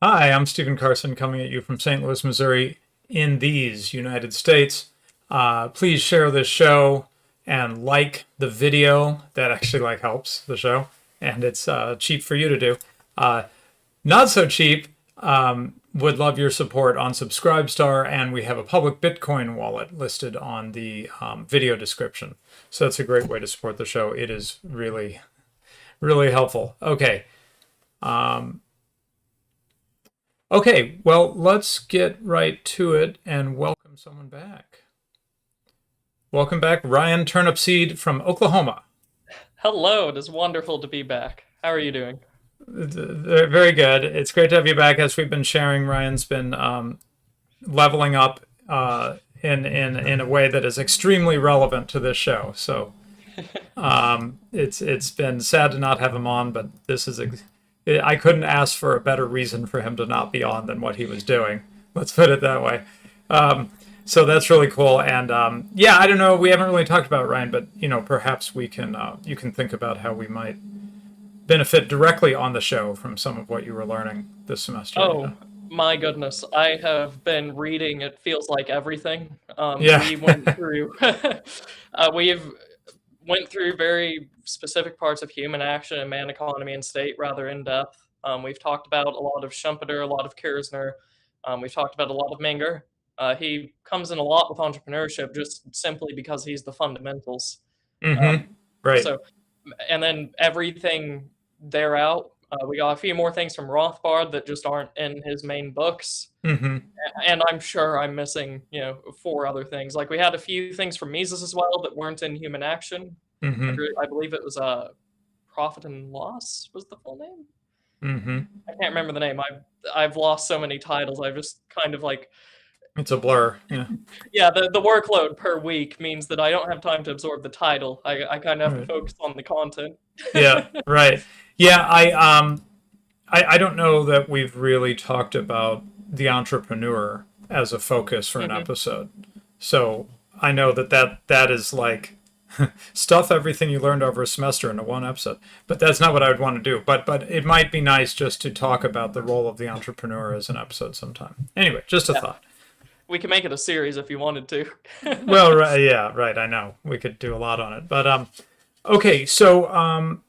Hi, I'm Stephen Carson coming at you from St. Louis, Missouri, in these United States. Please share this show and like the video. That actually helps the show, and it's cheap for you to do. Not so cheap. Would love your support on Subscribestar, and we have a public Bitcoin wallet listed on the video description. So that's a great way to support the show. It is really, really helpful. Okay. Okay, well, let's get right to it and welcome someone back. Welcome back, Ryan Turnipseed from Oklahoma. Hello, it is wonderful to be back. How are you doing? Very good. It's great to have you back. As we've been sharing, Ryan's been leveling up in a way that is extremely relevant to this show. So it's been sad to not have him on, but this is I couldn't ask for a better reason for him to not be on than what he was doing. Let's put it that way. So that's really cool. And yeah, I don't know. We haven't really talked about Ryan, but perhaps we can. You can think about how we might benefit directly on the show from some of what you were learning this semester. Oh, my goodness. I have been reading, it feels like everything. Yeah. We went through, we've went through very specific parts of human action and man economy and state rather in depth. We've talked about a lot of Schumpeter, a lot of Kirzner. We've talked about a lot of Menger. He comes in a lot with entrepreneurship just simply because he's the fundamentals. Right. So, and then everything thereout, we got a few more things from Rothbard that just aren't in his main books. And I'm sure I'm missing, 4 other things. Like we had a few things from Mises as well that weren't in Human Action. I believe it was Profit and Loss was the full name. I can't remember the name. I've lost so many titles. I've just kind of it's a blur. Yeah. Yeah, the workload per week means that I don't have time to absorb the title. I kind of have to focus on the content. Yeah, right. Yeah, I don't know that we've really talked about the entrepreneur as a focus for an episode. So I know that is like stuff everything you learned over a semester into one episode. But that's not what I would want to do. But it might be nice just to talk about the role of the entrepreneur as an episode sometime. Anyway, just a thought. We can make it a series if you wanted to. Well, yeah, right. I know we could do a lot on it, but okay. So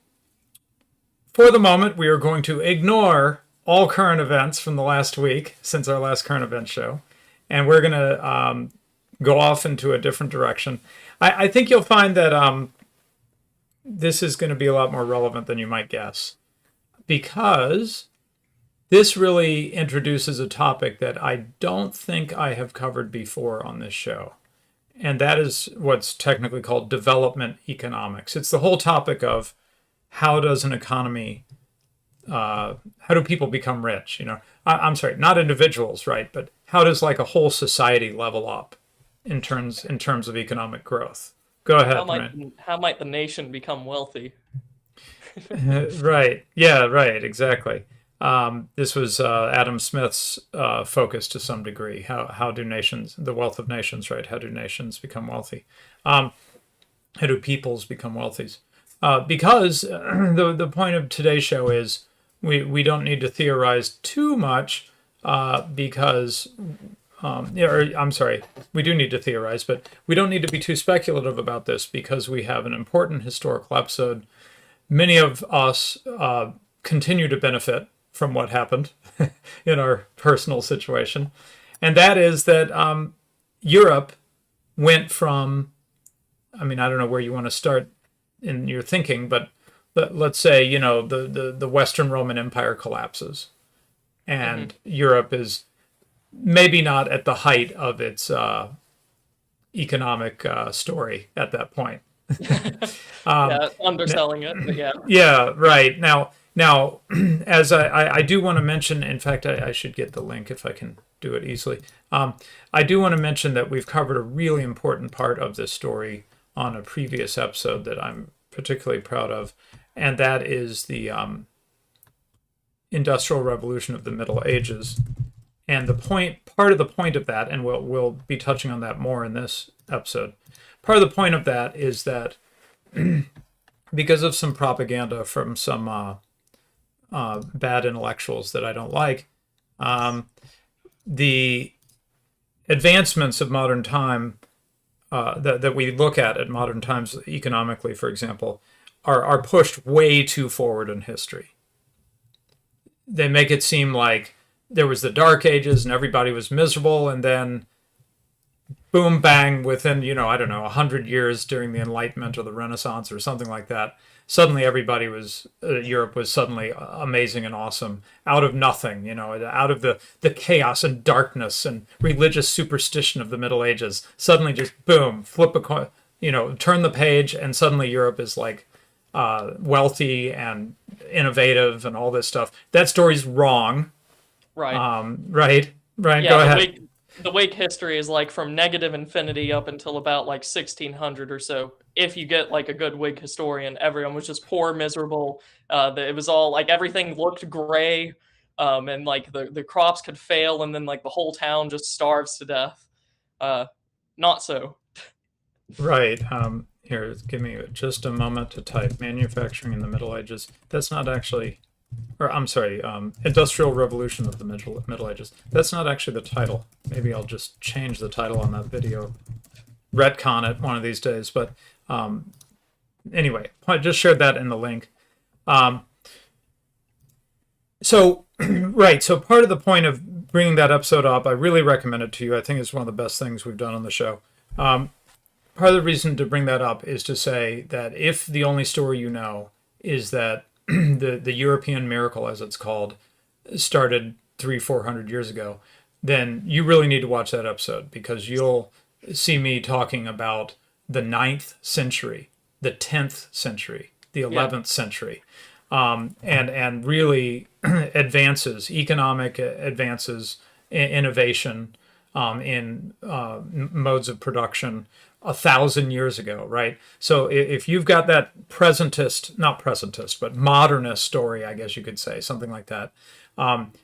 for the moment, we are going to ignore all current events from the last week since our last current event show, and we're going to go off into a different direction. I think you'll find that this is going to be a lot more relevant than you might guess, because this really introduces a topic that I don't think I have covered before on this show. And that is what's technically called development economics. It's the whole topic of how does an economy, how do people become rich? I'm sorry, not individuals, right? But how does a whole society level up in terms of economic growth? Go ahead. How might the nation become wealthy? Right. Yeah, right. Exactly. This was Adam Smith's focus to some degree. How do nations, the wealth of nations, right? How do nations become wealthy? How do peoples become wealthy? Because the point of today's show is we don't need to theorize too much because, I'm sorry, we do need to theorize, but we don't need to be too speculative about this because we have an important historical episode. Many of us continue to benefit from what happened in our personal situation. And that is that Europe went from, I don't know where you want to start in your thinking, but let's say, the Western Roman Empire collapses and Europe is maybe not at the height of its economic story at that point. Yeah, underselling it, but yeah. Yeah, right. Now, as I do want to mention, in fact, I should get the link if I can do it easily. I do want to mention that we've covered a really important part of this story on a previous episode that I'm particularly proud of, and that is the Industrial Revolution of the Middle Ages. And part of the point of that, and we'll be touching on that more in this episode, part of the point of that is that because of some propaganda from some bad intellectuals that I don't like, The advancements of modern time that we look at modern times economically, for example, are pushed way too forward in history. They make it seem like there was the Dark Ages and everybody was miserable, and then boom, bang, within, I don't know, 100 years during the Enlightenment or the Renaissance or something like that, suddenly everybody was, Europe was suddenly amazing and awesome out of nothing, out of the chaos and darkness and religious superstition of the Middle Ages. Suddenly just boom, flip a coin, turn the page, and suddenly Europe is like wealthy and innovative and all this stuff. That story's wrong. Right. Right. Right. Yeah, Go ahead. the Whig history is like from negative infinity up until about like 1600 or so. If you get like a good Whig historian, everyone was just poor, miserable. It was all like everything looked gray, and like the crops could fail, and then like the whole town just starves to death. Not so. Right. Here, give me just a moment to type manufacturing in the Middle Ages. That's not actually, or I'm sorry, Industrial Revolution of the Middle Ages. That's not actually the title. Maybe I'll just change the title on that video, retcon it one of these days. But anyway, I just shared that in the link. So, right. So part of the point of bringing that episode up, I really recommend it to you. I think it's one of the best things we've done on the show. Part of the reason to bring that up is to say that if the only story you know is that the European miracle, as it's called, started 300-400 years ago, then you really need to watch that episode, because you'll see me talking about the 9th century, the 10th century, the 11th century, and really advances, economic advances, innovation in modes of production 1,000 years ago, right? So if you've got that not presentist, but modernist story, I guess you could say, something like that,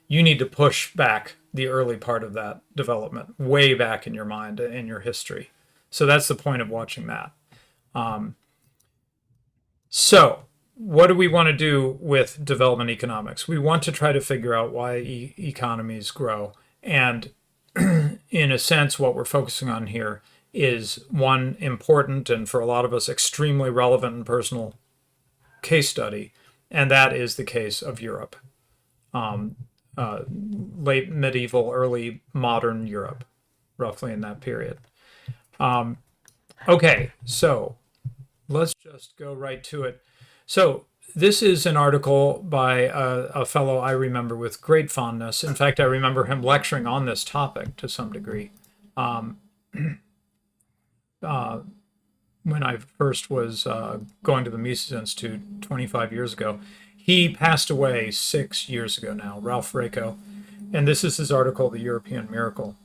you need to push back the early part of that development, way back in your mind, in your history. So that's the point of watching that. So what do we want to do with development economics? We want to try to figure out why economies grow. And in a sense, what we're focusing on here is one important and, for a lot of us, extremely relevant and personal case study, and that is the case of Europe. Late medieval, early modern Europe, roughly in that period. Okay, so let's just go right to it. So this is an article by a fellow I remember with great fondness. In fact, I remember him lecturing on this topic to some degree when I first was going to the Mises Institute 25 years ago. He passed away 6 years ago now, Ralph Raico. And this is his article, The European Miracle.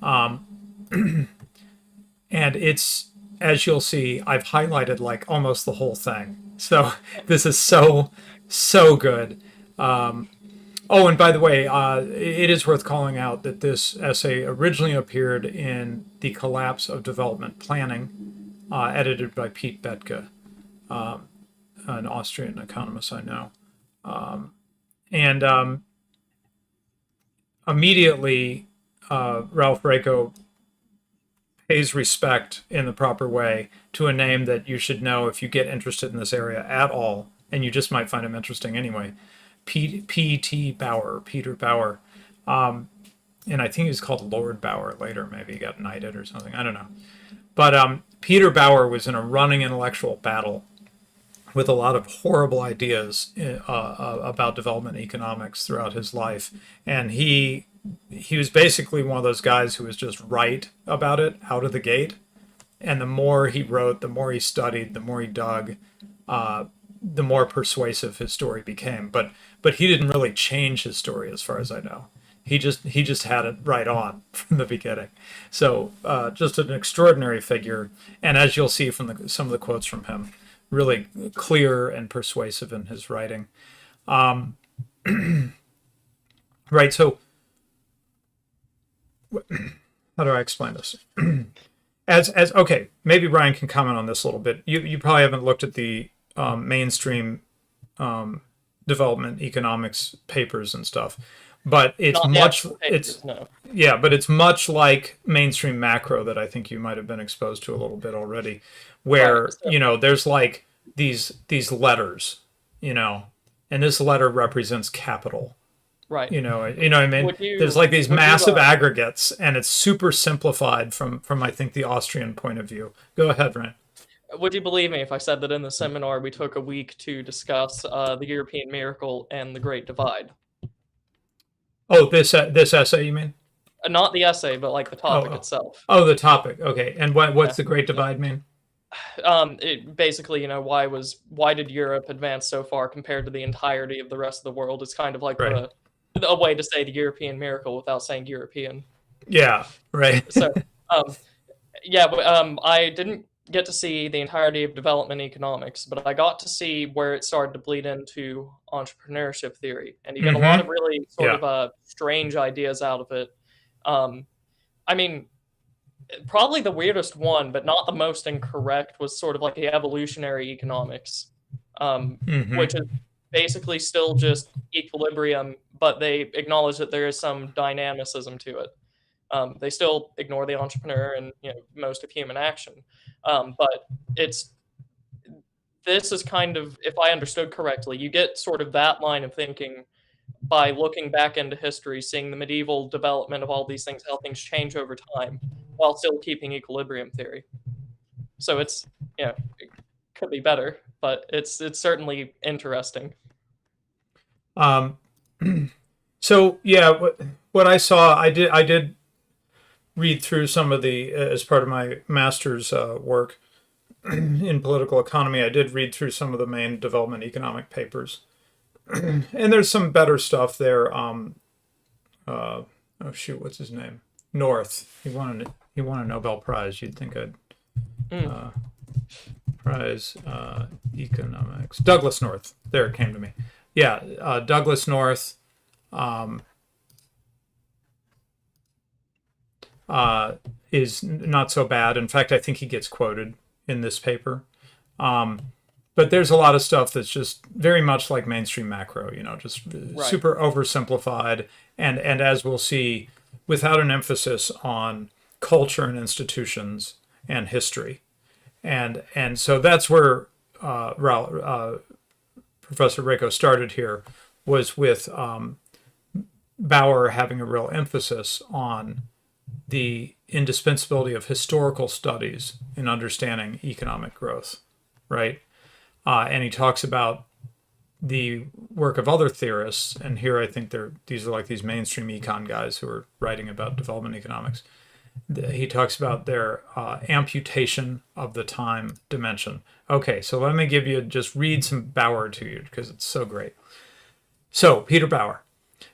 And it's, as you'll see, I've highlighted like almost the whole thing. So this is so good. Oh, and by the way, it is worth calling out that this essay originally appeared in The Collapse of Development Planning, edited by Pete Betke, an Austrian economist I know. And immediately, Ralph Raico pays respect in the proper way to a name that you should know if you get interested in this area at all, and you just might find him interesting anyway. P.T. Bauer, Peter Bauer. And I think he's called Lord Bauer later. Maybe he got knighted or something. I don't know. But Peter Bauer was in a running intellectual battle with a lot of horrible ideas about development economics throughout his life. And he was basically one of those guys who was just right about it out of the gate. And the more he wrote, the more he studied, the more he dug, the more persuasive his story became. But he didn't really change his story, as far as I know. He just had it right on from the beginning. So just an extraordinary figure, and as you'll see from some of the quotes from him, really clear and persuasive in his writing. Right. So how do I explain this? As okay, maybe Ryan can comment on this a little bit. You probably haven't looked at the mainstream development economics papers and stuff, but it's Not the much actual it's papers, no. yeah, but it's much like mainstream macro that I think you might have been exposed to a little bit already, Right. where So, there's like these letters, you know, and this letter represents capital. right. What I mean? There's like these Would you massive aggregates, and it's super simplified from I think the Austrian point of view. Go ahead, Ryan. would you believe me if I said that in the seminar we took a week to discuss the European miracle and the Great Divide? Oh, this essay you mean? Not the essay, but like the Oh, topic oh, itself. oh, the topic. Okay, and Yeah. what's the Great Divide mean? It basically, why did Europe advance so far compared to the entirety of the rest of the world? It's kind of like Right. a way to say the European miracle without saying European. Yeah. Right. So, um, yeah, but I didn't get to see the entirety of development economics, but I got to see where it started to bleed into entrepreneurship theory, and you get a lot Mm-hmm. of really sort Yeah. of strange ideas out of it. Um, I mean, probably the weirdest one, but not the most incorrect, was sort of like the evolutionary economics, Mm-hmm. which is basically still just equilibrium, but they acknowledge that there is some dynamicism to it. They still ignore the entrepreneur and most of human action, but it's this is kind of, if I understood correctly, you get sort of that line of thinking by looking back into history, seeing the medieval development of all these things, how things change over time, while still keeping equilibrium theory. So it could be better, but it's certainly interesting. Um, so yeah, what I saw, I did read through some of the as part of my master's work in political economy. I did read through some of the main development economic papers, and there's some better stuff there. Oh shoot, what's his name? North. He won a Nobel Prize. You'd think I'd Mm, prize economics. Douglas North. There it came to me. Yeah, Douglas North. Um, is not so bad. In fact, I think he gets quoted in this paper. Um, but there's a lot of stuff that's just very much like mainstream macro, just right. super oversimplified, and as we'll see, without an emphasis on culture and institutions and history, and so that's where Professor Rako started here, was with Bauer having a real emphasis on the indispensability of historical studies in understanding economic growth, right? And he talks about the work of other theorists, and here I think these are like these mainstream econ guys who are writing about development economics. He talks about their amputation of the time dimension. Okay, so let me just read some Bauer to you because it's so great. So, Peter Bauer.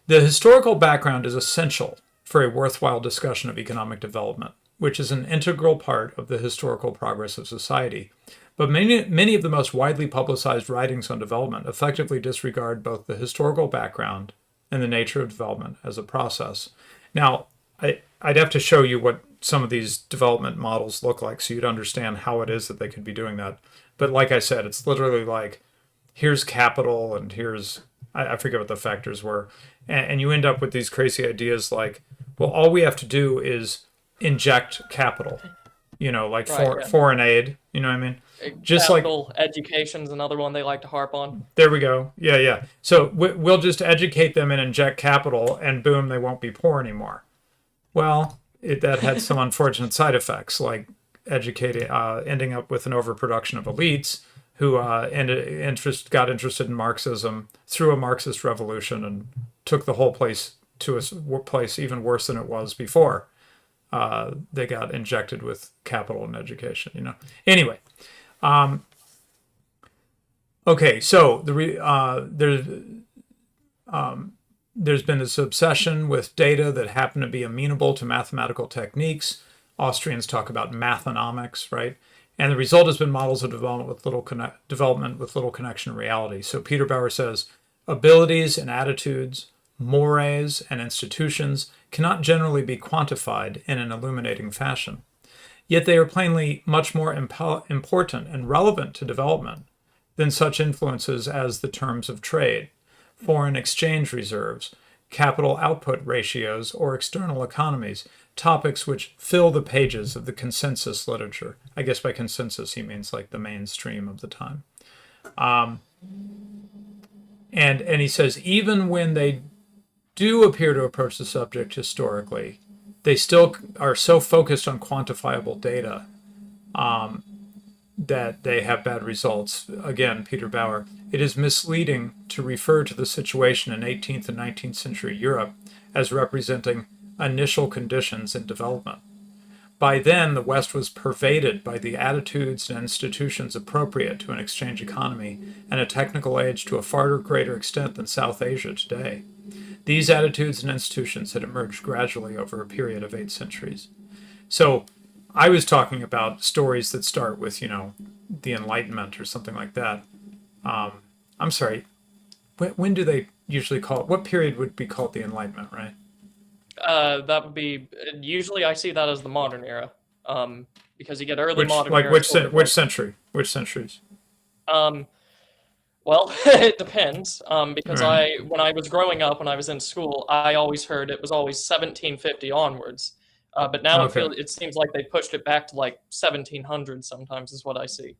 The historical background is essential for a worthwhile discussion of economic development, which is an integral part of the historical progress of society. But many of the most widely publicized writings on development effectively disregard both the historical background and the nature of development as a process. Now, I'd have to show you what some of these development models look like so you'd understand how it is that they could be doing that. But like I said, it's literally like, here's capital and here's, I forget what the factors were. And you end up with these crazy ideas like, well, all we have to do is inject capital, like Right, yeah. foreign aid, you know what I mean? Just like, Capital education's another one they like to harp on. there we go. Yeah, yeah. So we'll just educate them and inject capital, and boom, they won't be poor anymore. Well, that had some unfortunate side effects, like ending up with an overproduction of elites who got interested in Marxism through a Marxist revolution and took the whole place to a place even worse than it was before. They got injected with capital and education. Anyway, okay, so there's been this obsession with data that happen to be amenable to mathematical techniques. Austrians talk about mathonomics, right? And the result has been models of development with little connection to reality. So Peter Bauer says, abilities and attitudes, mores and institutions cannot generally be quantified in an illuminating fashion. Yet they are plainly much more important and relevant to development than such influences as the terms of trade, foreign exchange reserves, capital output ratios, or external economies, topics which fill the pages of the consensus literature. I guess by consensus he means like the mainstream of the time. And he says even when they do appear to approach the subject historically, they still are so focused on quantifiable data that they have bad results. Again, Peter Bauer, it is misleading to refer to the situation in 18th and 19th century Europe as representing initial conditions in development. By then, the West was pervaded by the attitudes and institutions appropriate to an exchange economy and a technical age to a far greater extent than South Asia today. These attitudes and institutions had emerged gradually over a period of 8 centuries. So I was talking about stories that start with, the Enlightenment or something like that. I'm sorry, when do they usually call it? What period would be called the Enlightenment, right? That would be usually I see that as the modern era, because you get early Which, modern like, era. which century? Which centuries? Well, it depends. Because Right. when I was growing up, when I was in school, I always heard it was always 1750 onwards. But now Okay. it seems like they pushed it back to like 1700 sometimes is what I see.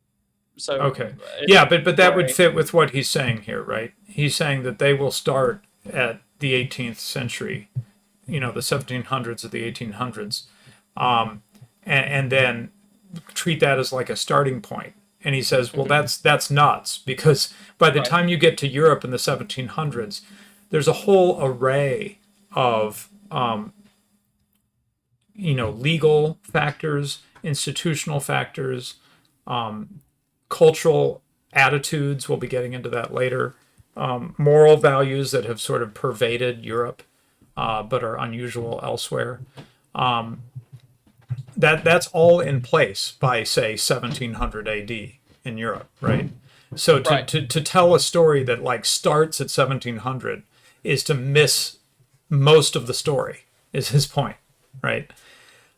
So Okay. it's Yeah, but that would gray. fit with what he's saying here, right? He's saying that they will start at the 18th century, the 1700s or the 1800s, and then treat that as like a starting point. And he says, well, Mhm. that's nuts because by the Right. time you get to Europe in the 1700s, there's a whole array of legal factors, institutional factors, cultural attitudes. We'll be getting into that later. Moral values that have sort of pervaded Europe, but are unusual elsewhere. That's all in place by say 1700 A.D. in Europe, right? So Right. to tell a story that like starts at 1700 is to miss most of the story. Is his point, right?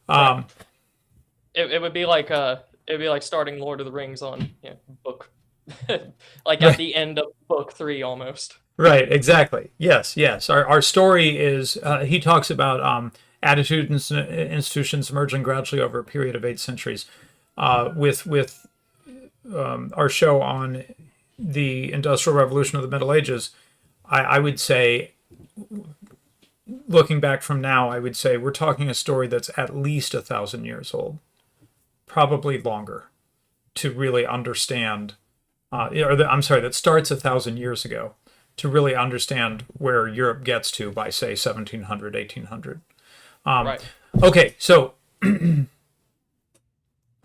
Right. It would be like starting Lord of the Rings on book like at Right. the end of book 3 almost. Right, exactly. Yes, yes. Our story is, he talks about attitudes and institutions emerging gradually over a period of 8 centuries. With our show on the Industrial Revolution of the Middle Ages, I would say, looking back from now, I would say we're talking a story that's at least 1,000 years old, probably longer, to really understand. I'm sorry, that starts 1,000 years ago to really understand where Europe gets to by, say, 1700, 1800. Right. Okay, so,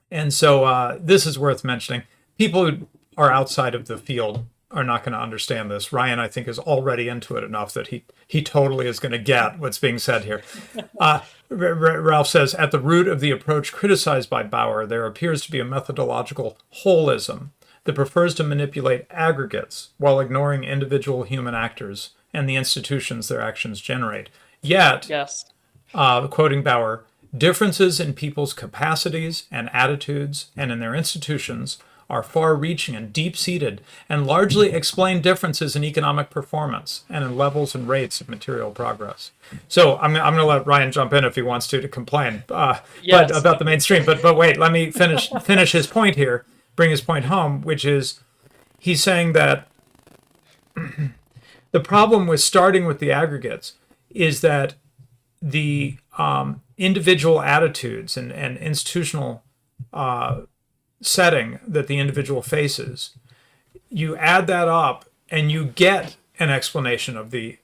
this is worth mentioning. People who are outside of the field are not going to understand this. Ryan, I think, is already into it enough that he totally is going to get what's being said here. Ralph says, at the root of the approach criticized by Bauer, there appears to be a methodological holism that prefers to manipulate aggregates while ignoring individual human actors and the institutions their actions generate. Yet, Yes. quoting Bauer, differences in people's capacities and attitudes and in their institutions are far-reaching and deep-seated and largely explain differences in economic performance and in levels and rates of material progress. So I'm going to let Ryan jump in if he wants to complain, but Yes. about the mainstream. But wait, let me finish his point here, bring his point home, which is he's saying that the problem with starting with the aggregates is that the individual attitudes and institutional setting that the individual faces, you add that up and you get an explanation of the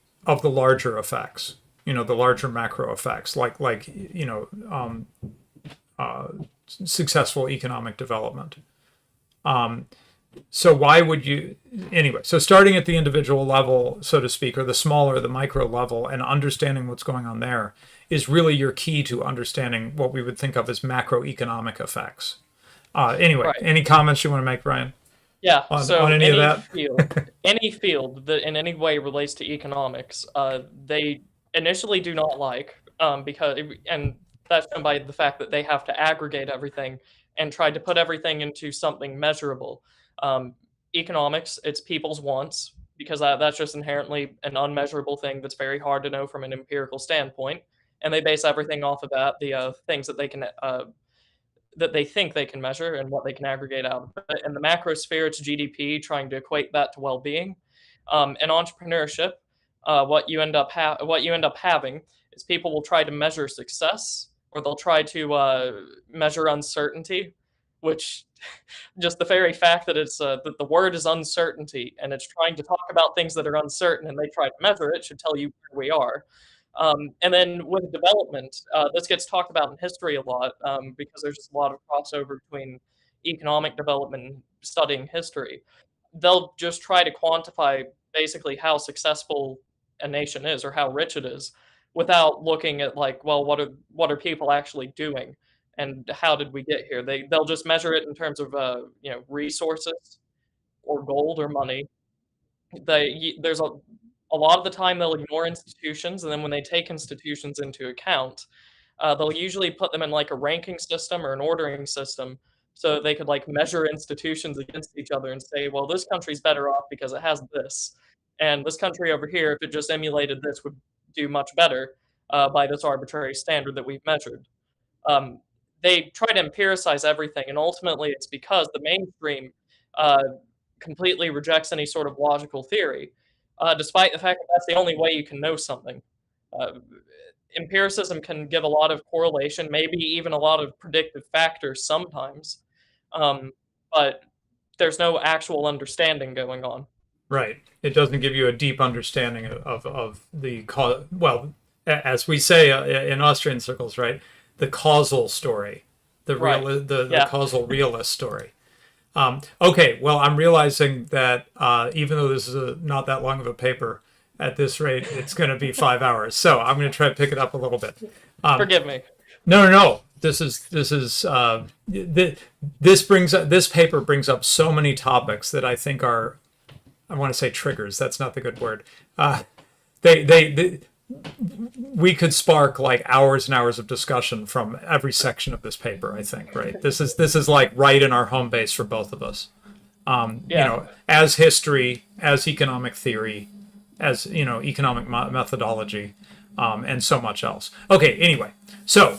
larger effects, the larger macro effects, like successful economic development. So why would you anyway? So starting at the individual level, so to speak, or the smaller, the micro level, and understanding what's going on there is really your key to understanding what we would think of as macroeconomic effects. Anyway, Right. any comments you want to make, Ryan, Yeah. on So any of that? any field that in any way relates to economics, they initially do not like, and that's shown by the fact that they have to aggregate everything and try to put everything into something measurable. Um, Economics, it's people's wants. because that's just inherently an unmeasurable thing that's very hard to know from an empirical standpoint. And they base everything off of that, the things that they think they can measure and what they can aggregate out of it. In the macro sphere, it's GDP, trying to equate that to well-being. In entrepreneurship, what you end up having is people will try to measure success, or they'll try to measure uncertainty, which just the very fact that it's that the word is uncertainty and it's trying to talk about things that are uncertain and they try to measure it should tell you where we are. And then with development, this gets talked about in history a lot because there's just a lot of crossover between economic development and studying history. They'll just try to quantify basically how successful a nation is or how rich it is without looking at like, well, what are people actually doing and how did we get here? They'll just measure it in terms of resources or gold or money. There's a lot of the time they'll ignore institutions, and then when they take institutions into account, they'll usually put them in like a ranking system or an ordering system, so they could like measure institutions against each other and say, well, this country's better off because it has this, and this country over here, if it just emulated this, would do much better by this arbitrary standard that we've measured. Um, they try to empiricize everything, and ultimately, it's because the mainstream uh, completely rejects any sort of logical theory, despite the fact that that's the only way you can know something. Uh, Empiricism can give a lot of correlation, maybe even a lot of predictive factors sometimes, um, but there's no actual understanding going on. Right. It doesn't give you a deep understanding of the cause. Well, as we say in Austrian circles, right? The causal story, Right. the Yeah. causal realist story. Okay. Well, I'm realizing that even though this is not that long of a paper, at this rate, it's going to be 5 hours. So I'm going to try to pick it up a little bit. Forgive me. No, no, no. This paper brings up so many topics that I think are, I want to say triggers. That's not the good word. They we could spark like hours and hours of discussion from every section of this paper. I think, right? This is like right in our home base for both of us. Yeah. As history, as economic theory, as economic methodology, and so much else. Okay. Anyway, so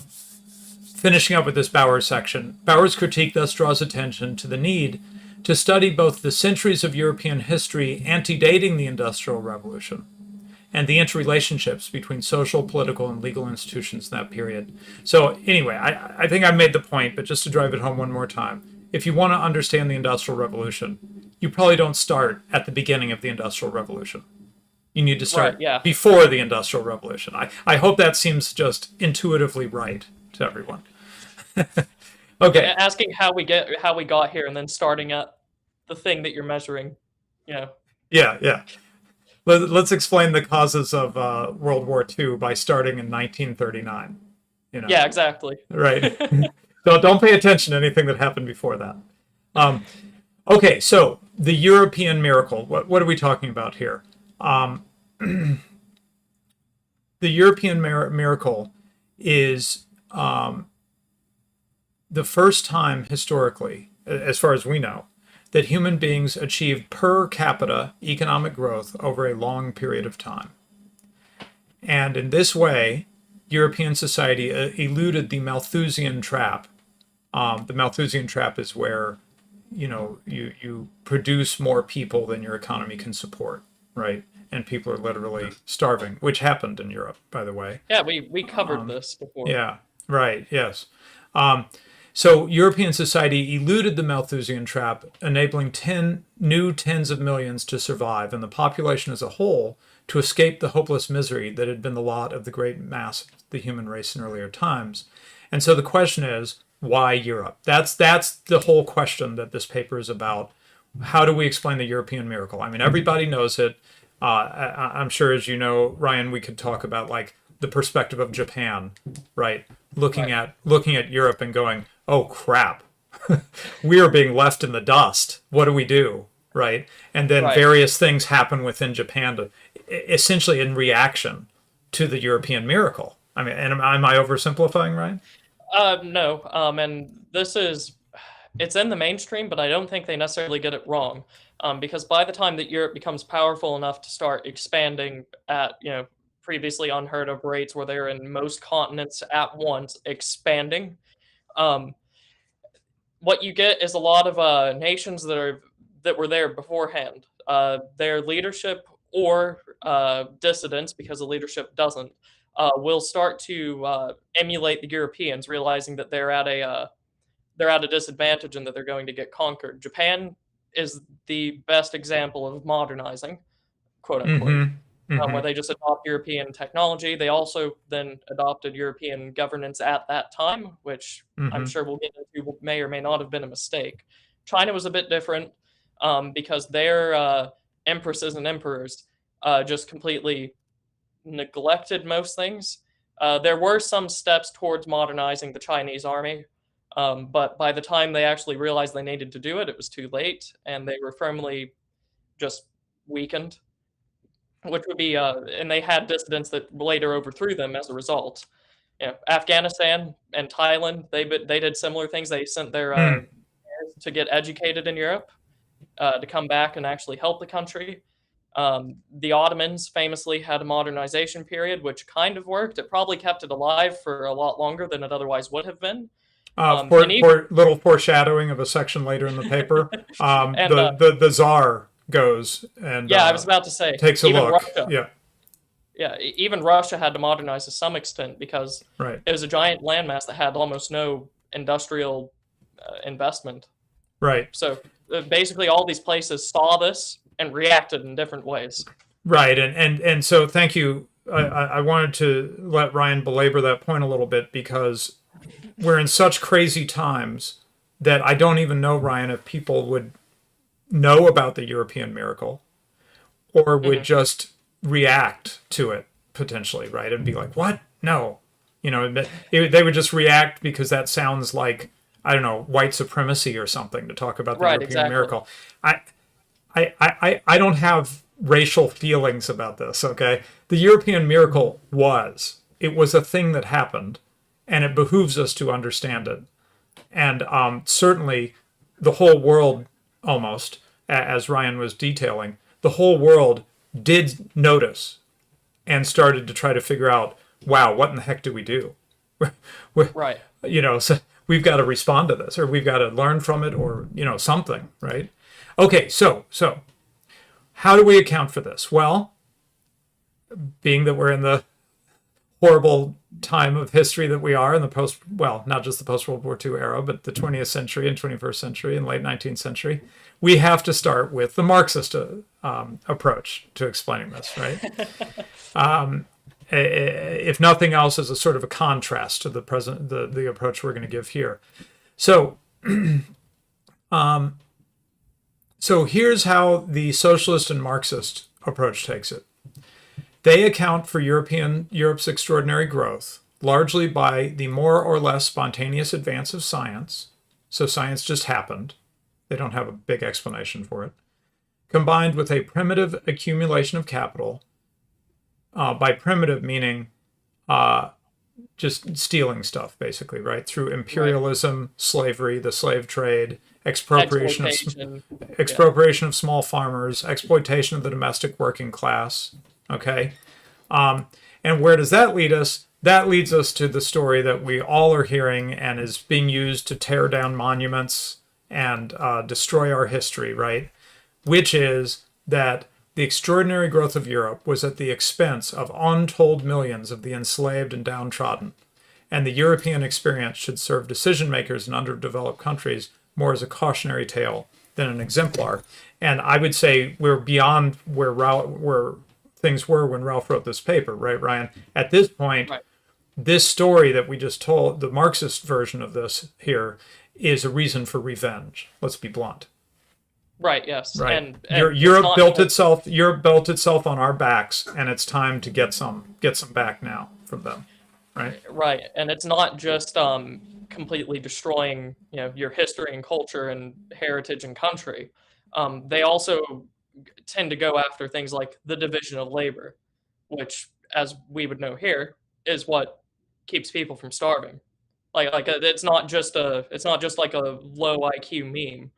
finishing up with this Bauer's section, Bauer's critique thus draws attention to the need to study both the centuries of European history antedating the Industrial Revolution and the interrelationships between social, political, and legal institutions in that period. So anyway, I think I made the point, but just to drive it home one more time, if you want to understand the Industrial Revolution, you probably don't start at the beginning of the Industrial Revolution. You need to Right. start Yeah. before the Industrial Revolution. I hope that seems just intuitively right to everyone. Okay. Asking how we got here and then starting at the thing that you're measuring. You know. Yeah, yeah. Let's explain the causes of World War II by starting in 1939. Yeah. Exactly. Right. So don't pay attention to anything that happened before that. Okay, so the European miracle. What are we talking about here? The European miracle is the first time historically, as far as we know, that human beings achieved per capita economic growth over a long period of time. And in this way, European society eluded the Malthusian Trap. The Malthusian Trap is where, you produce more people than your economy can support, right? And people are literally starving, which happened in Europe, by the way. Yeah. We covered this before. Yeah, right, yes. So European society eluded the Malthusian Trap, enabling tens of millions to survive, and the population as a whole to escape the hopeless misery that had been the lot of the great mass of the human race in earlier times. And so the question is, why Europe? That's the whole question that this paper is about. How do we explain the European miracle? I mean, everybody knows it. I'm sure, as you know, Ryan, we could talk about like the perspective of Japan, right? Looking at Europe and going, oh crap, we are being left in the dust. What do we do, right? And then Right. various things happen within Japan to essentially in reaction to the European miracle. I mean, and am I oversimplifying, Ryan? No. And this is it's in the mainstream, but I don't think they necessarily get it wrong. Because by the time that Europe becomes powerful enough to start expanding at, previously unheard of rates where they're in most continents at once expanding, um, what you get is a lot of nations that were there beforehand. Their leadership or dissidents, because the leadership doesn't, will start to emulate the Europeans, realizing that they're at a disadvantage and that they're going to get conquered. Japan is the best example of modernizing, quote unquote, Mm-hmm. where Mm-hmm. they just adopt European technology. They also then adopted European governance at that time, which I'm Mm-hmm. sure we'll get into may or may not have been a mistake. China was a bit different because their empresses and emperors just completely neglected most things. There were some steps towards modernizing the Chinese army, but by the time they actually realized they needed to do it, it was too late, and they were firmly just weakened, which would be, and they had dissidents that later overthrew them as a result. Afghanistan and Thailand, they did similar things. They sent their Mm. heirs to get educated in Europe, to come back and actually help the country. The Ottomans famously had a modernization period, which kind of worked. It probably kept it alive for a lot longer than it otherwise would have been. And even For little foreshadowing of a section later in the paper, and the czar goes and yeah, I was about to say takes a even look. Russia. Yeah, Yeah, even Russia had to modernize to some extent because right, it was a giant landmass that had almost no industrial investment. right, So basically, all these places saw this and reacted in different ways. right. And so thank you. I wanted to let Ryan belabor that point a little bit because we're in such crazy times that I don't even know, Ryan, if people would know about the European miracle or would Hmm. just react to it potentially, right? And be like, what? No. They would just react because that sounds like, I don't know, white supremacy or something to talk about the Right, European exactly. miracle. I, I don't have racial feelings about this, okay? The European miracle it was a thing that happened, and it behooves us to understand it. And certainly the whole world, almost, as Ryan was detailing, the whole world did notice and started to try to figure out, wow, what in the heck do we do? Right. So we've got to respond to this, or we've got to learn from it, or something, right? Okay, so how do we account for this? Well, being that we're in the horrible time of history that we are in the not just the post World War II era, but the 20th century and 21st century and late 19th century, we have to start with the Marxist approach to explaining this, right? If nothing else, as a sort of a contrast to the approach we're going to give here. So, so here's how the socialist and Marxist approach takes it. They account for Europe's extraordinary growth largely by the more or less spontaneous advance of science. So science just happened. They don't have a big explanation for it. Combined with a primitive accumulation of capital. By primitive meaning just stealing stuff, basically, right? Through Right. imperialism, slavery, the slave trade, expropriation Exploitation. Yeah. of small farmers, exploitation of the domestic working class. Okay, and where does that lead us? That leads us to the story that we all are hearing and is being used to tear down monuments and destroy our history, right? Which is that the extraordinary growth of Europe was at the expense of untold millions of the enslaved and downtrodden. And the European experience should serve decision makers in underdeveloped countries more as a cautionary tale than an exemplar. And I would say we're beyond where things were when Ralph wrote this paper, right, Ryan? At this point, Right. this story that we just told, the Marxist version of this here, is a reason for revenge. Let's be blunt. Right. Yes. Right. And it's Europe not built just itself. Europe built itself on our backs, and it's time to get some back now from them. Right. right, and it's not just completely destroying your history and culture and heritage and country. They also tend to go after things like the division of labor, which, as we would know here, is what keeps people from starving. It's not just like a low IQ meme.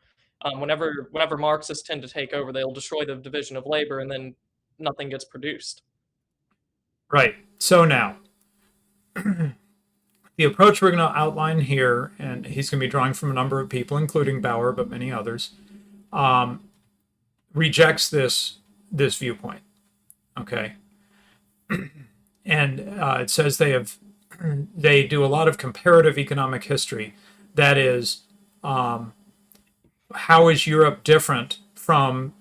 Whenever Marxists tend to take over, they'll destroy the division of labor, and then nothing gets produced. Right. So now, the approach we're going to outline here, and he's going to be drawing from a number of people, including Bauer, but many others, rejects this viewpoint. Okay, and it says they do a lot of comparative economic history. That is, how is Europe different from,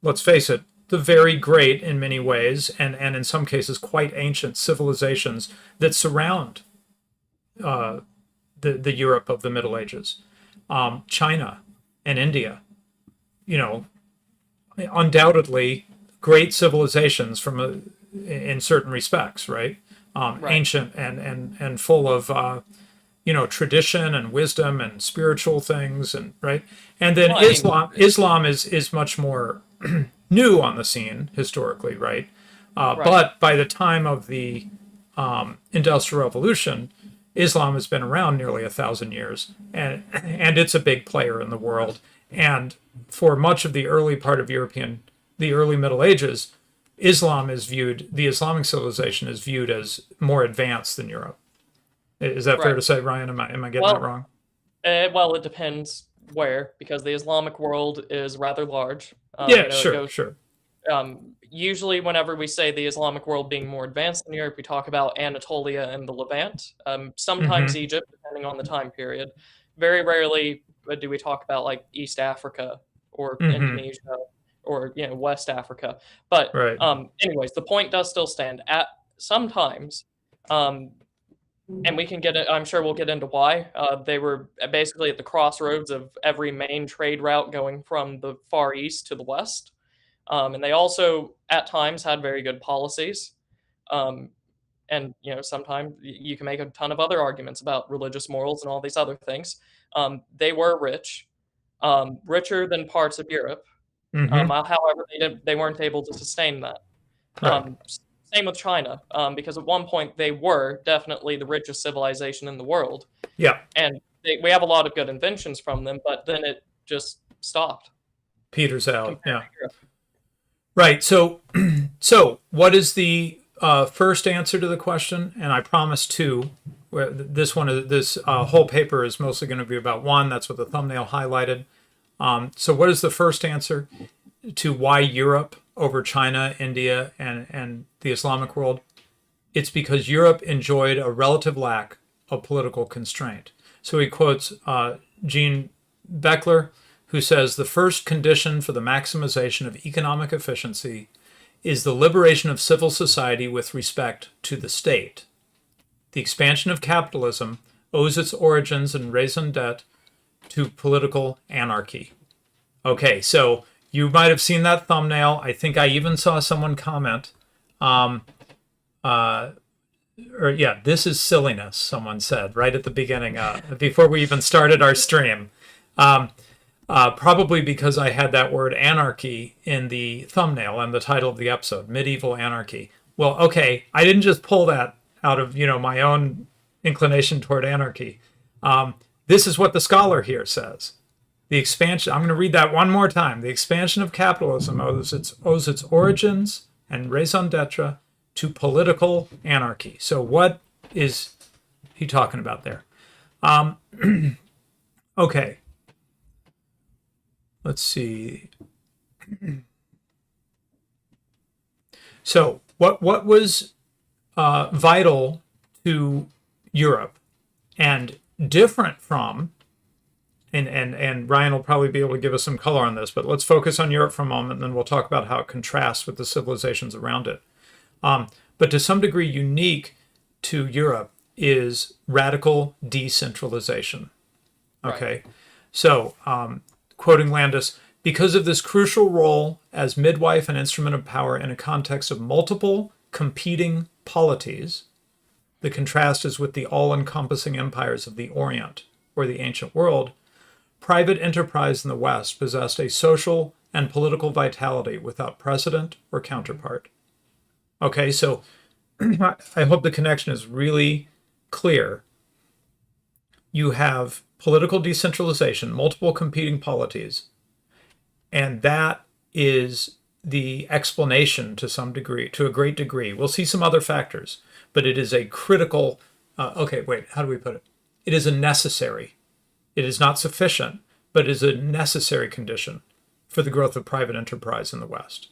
let's face it, the very great in many ways, and in some cases quite ancient civilizations that surround the Europe of the Middle Ages, China and India, undoubtedly great civilizations in certain respects, right? Right. Ancient and full of tradition and wisdom and spiritual things, and right. And then Well, Islam is much more new on the scene historically, right? right. But by the time of the Industrial Revolution, Islam has been around nearly 1,000 years, and it's a big player in the world. And for much of the early part of the early Middle Ages, the Islamic civilization is viewed as more advanced than Europe. Is that fair Right. to say, Ryan? Am I getting that Well, wrong? well, it depends where, because the Islamic world is rather large. Yeah, It sure, goes sure. usually whenever we say the Islamic world being more advanced than Europe, we talk about Anatolia and the Levant, sometimes Mm-hmm. Egypt, depending on the time period. Very rarely do we talk about like East Africa or Mm-hmm. Indonesia or West Africa. But Right. anyways, the point does still stand. At sometimes, um, and we can get it. I'm sure we'll get into why they were basically at the crossroads of every main trade route going from the Far East to the West. And they also, at times, had very good policies. Um, and sometimes you can make a ton of other arguments about religious morals and all these other things. They were rich, richer than parts of Europe. Mm-hmm. However, they weren't able to sustain that. Right. Same with China, because at one point they were definitely the richest civilization in the world, Yeah. and we have a lot of good inventions from them, but then it just stopped Peters out. compared Yeah. to Europe. Right. So, what is the first answer to the question? And I promise two. This whole paper is mostly going to be about one. That's what the thumbnail highlighted. So, what is the first answer to why Europe over China, India, and the Islamic world? It's because Europe enjoyed a relative lack of political constraint. So he quotes Jean Beckler, who says the first condition for the maximization of economic efficiency is the liberation of civil society with respect to the state. The expansion of capitalism owes its origins and raison d'etre to political anarchy. Okay, so you might have seen that thumbnail. I think I even saw someone comment. This is silliness, someone said right at the beginning, before we even started our stream. Probably because I had that word anarchy in the thumbnail and the title of the episode, Medieval Anarchy. Well, okay, I didn't just pull that out of my own inclination toward anarchy. This is what the scholar here says. The expansion, I'm going to read that one more time. The expansion of capitalism owes its origins and raison d'etre to political anarchy. So what is he talking about there? Okay. Let's see. So what was vital to Europe and different from, and Ryan will probably be able to give us some color on this, but let's focus on Europe for a moment, and then we'll talk about how it contrasts with the civilizations around it. But to some degree unique to Europe is radical decentralization. Okay. Right. So, quoting Landis, because of this crucial role as midwife and instrument of power in a context of multiple competing polities, the contrast is with the all-encompassing empires of the Orient or the ancient world. Private enterprise in the West possessed a social and political vitality without precedent or counterpart. Okay, so I hope the connection is really clear. you have political decentralization, multiple competing polities, and that is the explanation to some degree, to a great degree. We'll see some other factors, but it is a critical. Okay, wait, how do we put it? It is a necessary. It is not sufficient, but it is a necessary condition for the growth of private enterprise in the West.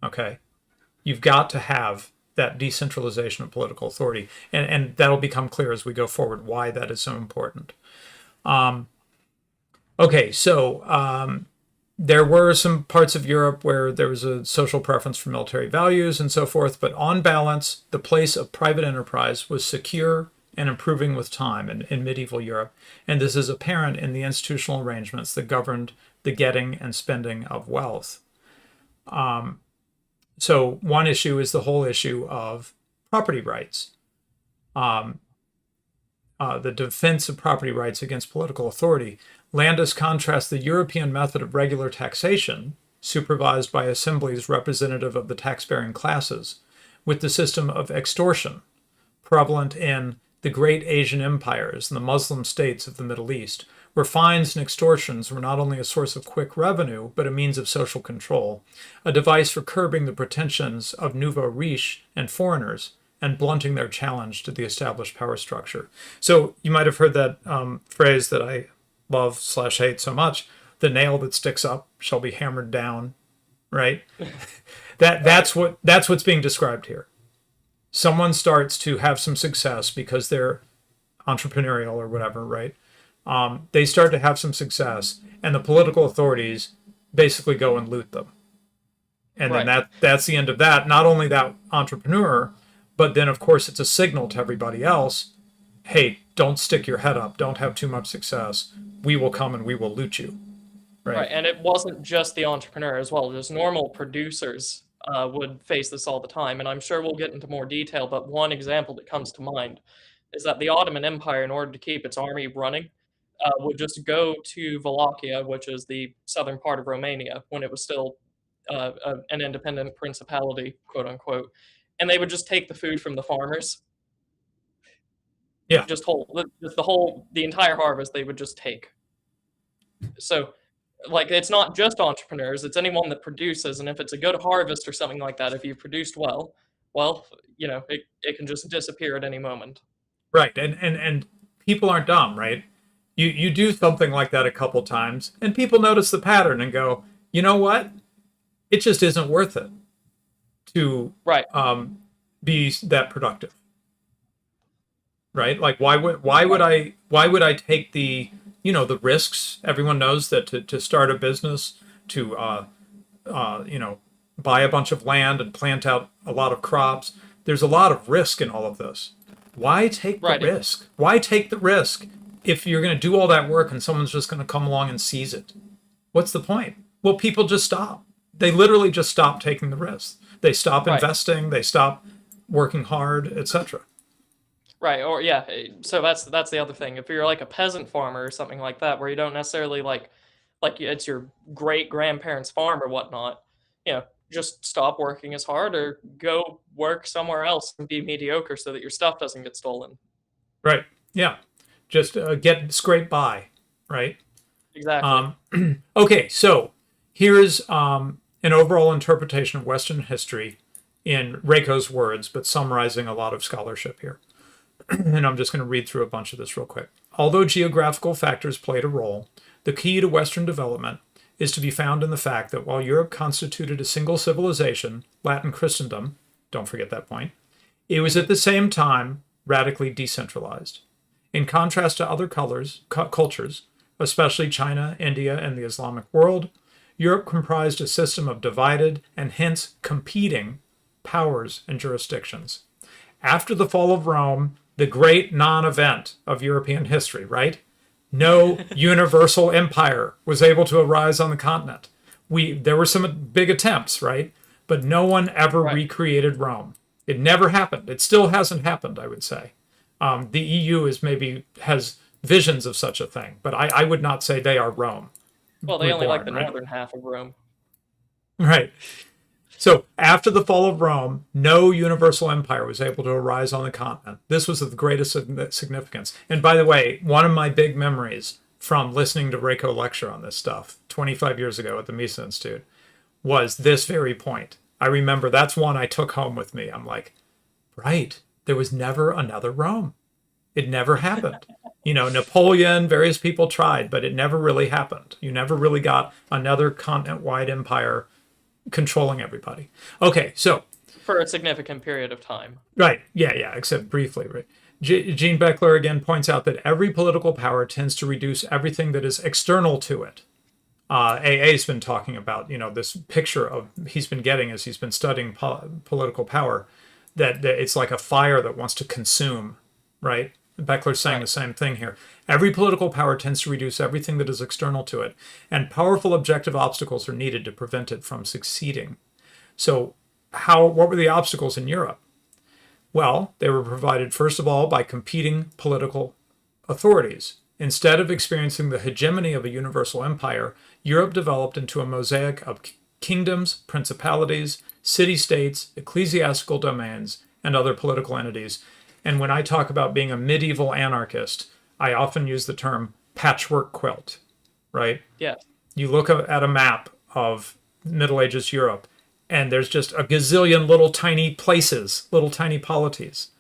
Okay, you've got to have that decentralization of political authority, and that'll become clear as we go forward why that is so important. Okay, so there were some parts of Europe where there was a social preference for military values and so forth, but on balance, the place of private enterprise was secure and improving with time in medieval Europe. And this is apparent in the institutional arrangements that governed the getting and spending of wealth. So one issue is the whole issue of property rights. The defense of property rights against political authority. Landis contrasts the European method of regular taxation, supervised by assemblies representative of the tax-bearing classes, with the system of extortion, prevalent in the great Asian empires and the Muslim states of the Middle East, where fines and extortions were not only a source of quick revenue, but a means of social control, a device for curbing the pretensions of nouveau riche and foreigners, and blunting their challenge to the established power structure. So you might have heard that phrase that I love/hate so much: the nail that sticks up shall be hammered down, right? That's what's being described here. Someone starts to have some success because they're entrepreneurial or whatever, right? They start to have some success, and the political authorities basically go and loot them. And then that's the end of that. Not only that entrepreneur, but then, of course, it's a signal to everybody else, hey, don't stick your head up. Don't have too much success. We will come and we will loot you. Right. And it wasn't just the entrepreneur as well. Just normal producers would face this all the time. And I'm sure we'll get into more detail, but one example that comes to mind is that the Ottoman Empire, in order to keep its army running, would just go to Wallachia, which is the southern part of Romania, when it was still an independent principality, quote unquote, and they would just take the food from the farmers. Yeah. The entire harvest they would just take. So, like, it's not just entrepreneurs; it's anyone that produces, and if it's a good harvest or something like that, if you've produced well, it can just disappear at any moment. Right, and people aren't dumb, right? You do something like that a couple times, and people notice the pattern and go, you know what? It just isn't worth it to be that productive, right? Like why would I take the the risks? Everyone knows that to start a business, to buy a bunch of land and plant out a lot of crops, there's a lot of risk in all of this. Why take the risk? Why take the risk if you're going to do all that work and someone's just going to come along and seize it? What's the point? Well, people just stop. They literally just stop taking the risks. They stop investing. They stop working hard, etc. Right. Or so that's the other thing. If you're like a peasant farmer or something like that, where you don't necessarily like it's your great grandparents' farm or whatnot, just stop working as hard or go work somewhere else and be mediocre so that your stuff doesn't get stolen. Right. Yeah. Just scrape by. Right. Exactly. Okay. So here's an overall interpretation of Western history in Reiko's words, but summarizing a lot of scholarship here. And I'm just going to read through a bunch of this real quick. Although geographical factors played a role, the key to Western development is to be found in the fact that while Europe constituted a single civilization, Latin Christendom, don't forget that point, it was at the same time radically decentralized. In contrast to other cultures, especially China, India, and the Islamic world, Europe comprised a system of divided and hence competing powers and jurisdictions. After the fall of Rome, the great non-event of European history, right? No universal empire was able to arise on the continent. There were some big attempts, right? But no one ever recreated Rome. It never happened. It still hasn't happened, I would say. The EU has visions of such a thing, but I would not say they are Rome. Well, they only like the northern half of Rome. Right. So after the fall of Rome, no universal empire was able to arise on the continent. This was of the greatest significance. And by the way, one of my big memories from listening to Reiko lecture on this stuff 25 years ago at the Mises Institute was this very point. I remember that's one I took home with me. I'm like, right, there was never another Rome. It never happened. Napoleon, various people tried, but it never really happened. You never really got another continent-wide empire controlling everybody. Okay, so for a significant period of time. Right, yeah, except briefly, right? Jean Beckler again points out that every political power tends to reduce everything that is external to it. AA's been talking about, this picture of he's been getting as he's been studying political power, that it's like a fire that wants to consume, right? Beckler's saying the same thing here. Every political power tends to reduce everything that is external to it, and powerful objective obstacles are needed to prevent it from succeeding. So what were the obstacles in Europe? Well, they were provided, first of all, by competing political authorities. Instead of experiencing the hegemony of a universal empire, Europe developed into a mosaic of kingdoms, principalities, city-states, ecclesiastical domains, and other political entities. And when I talk about being a medieval anarchist, I often use the term patchwork quilt, right? Yeah. You look at a map of Middle Ages Europe, and there's just a gazillion little tiny places, little tiny polities.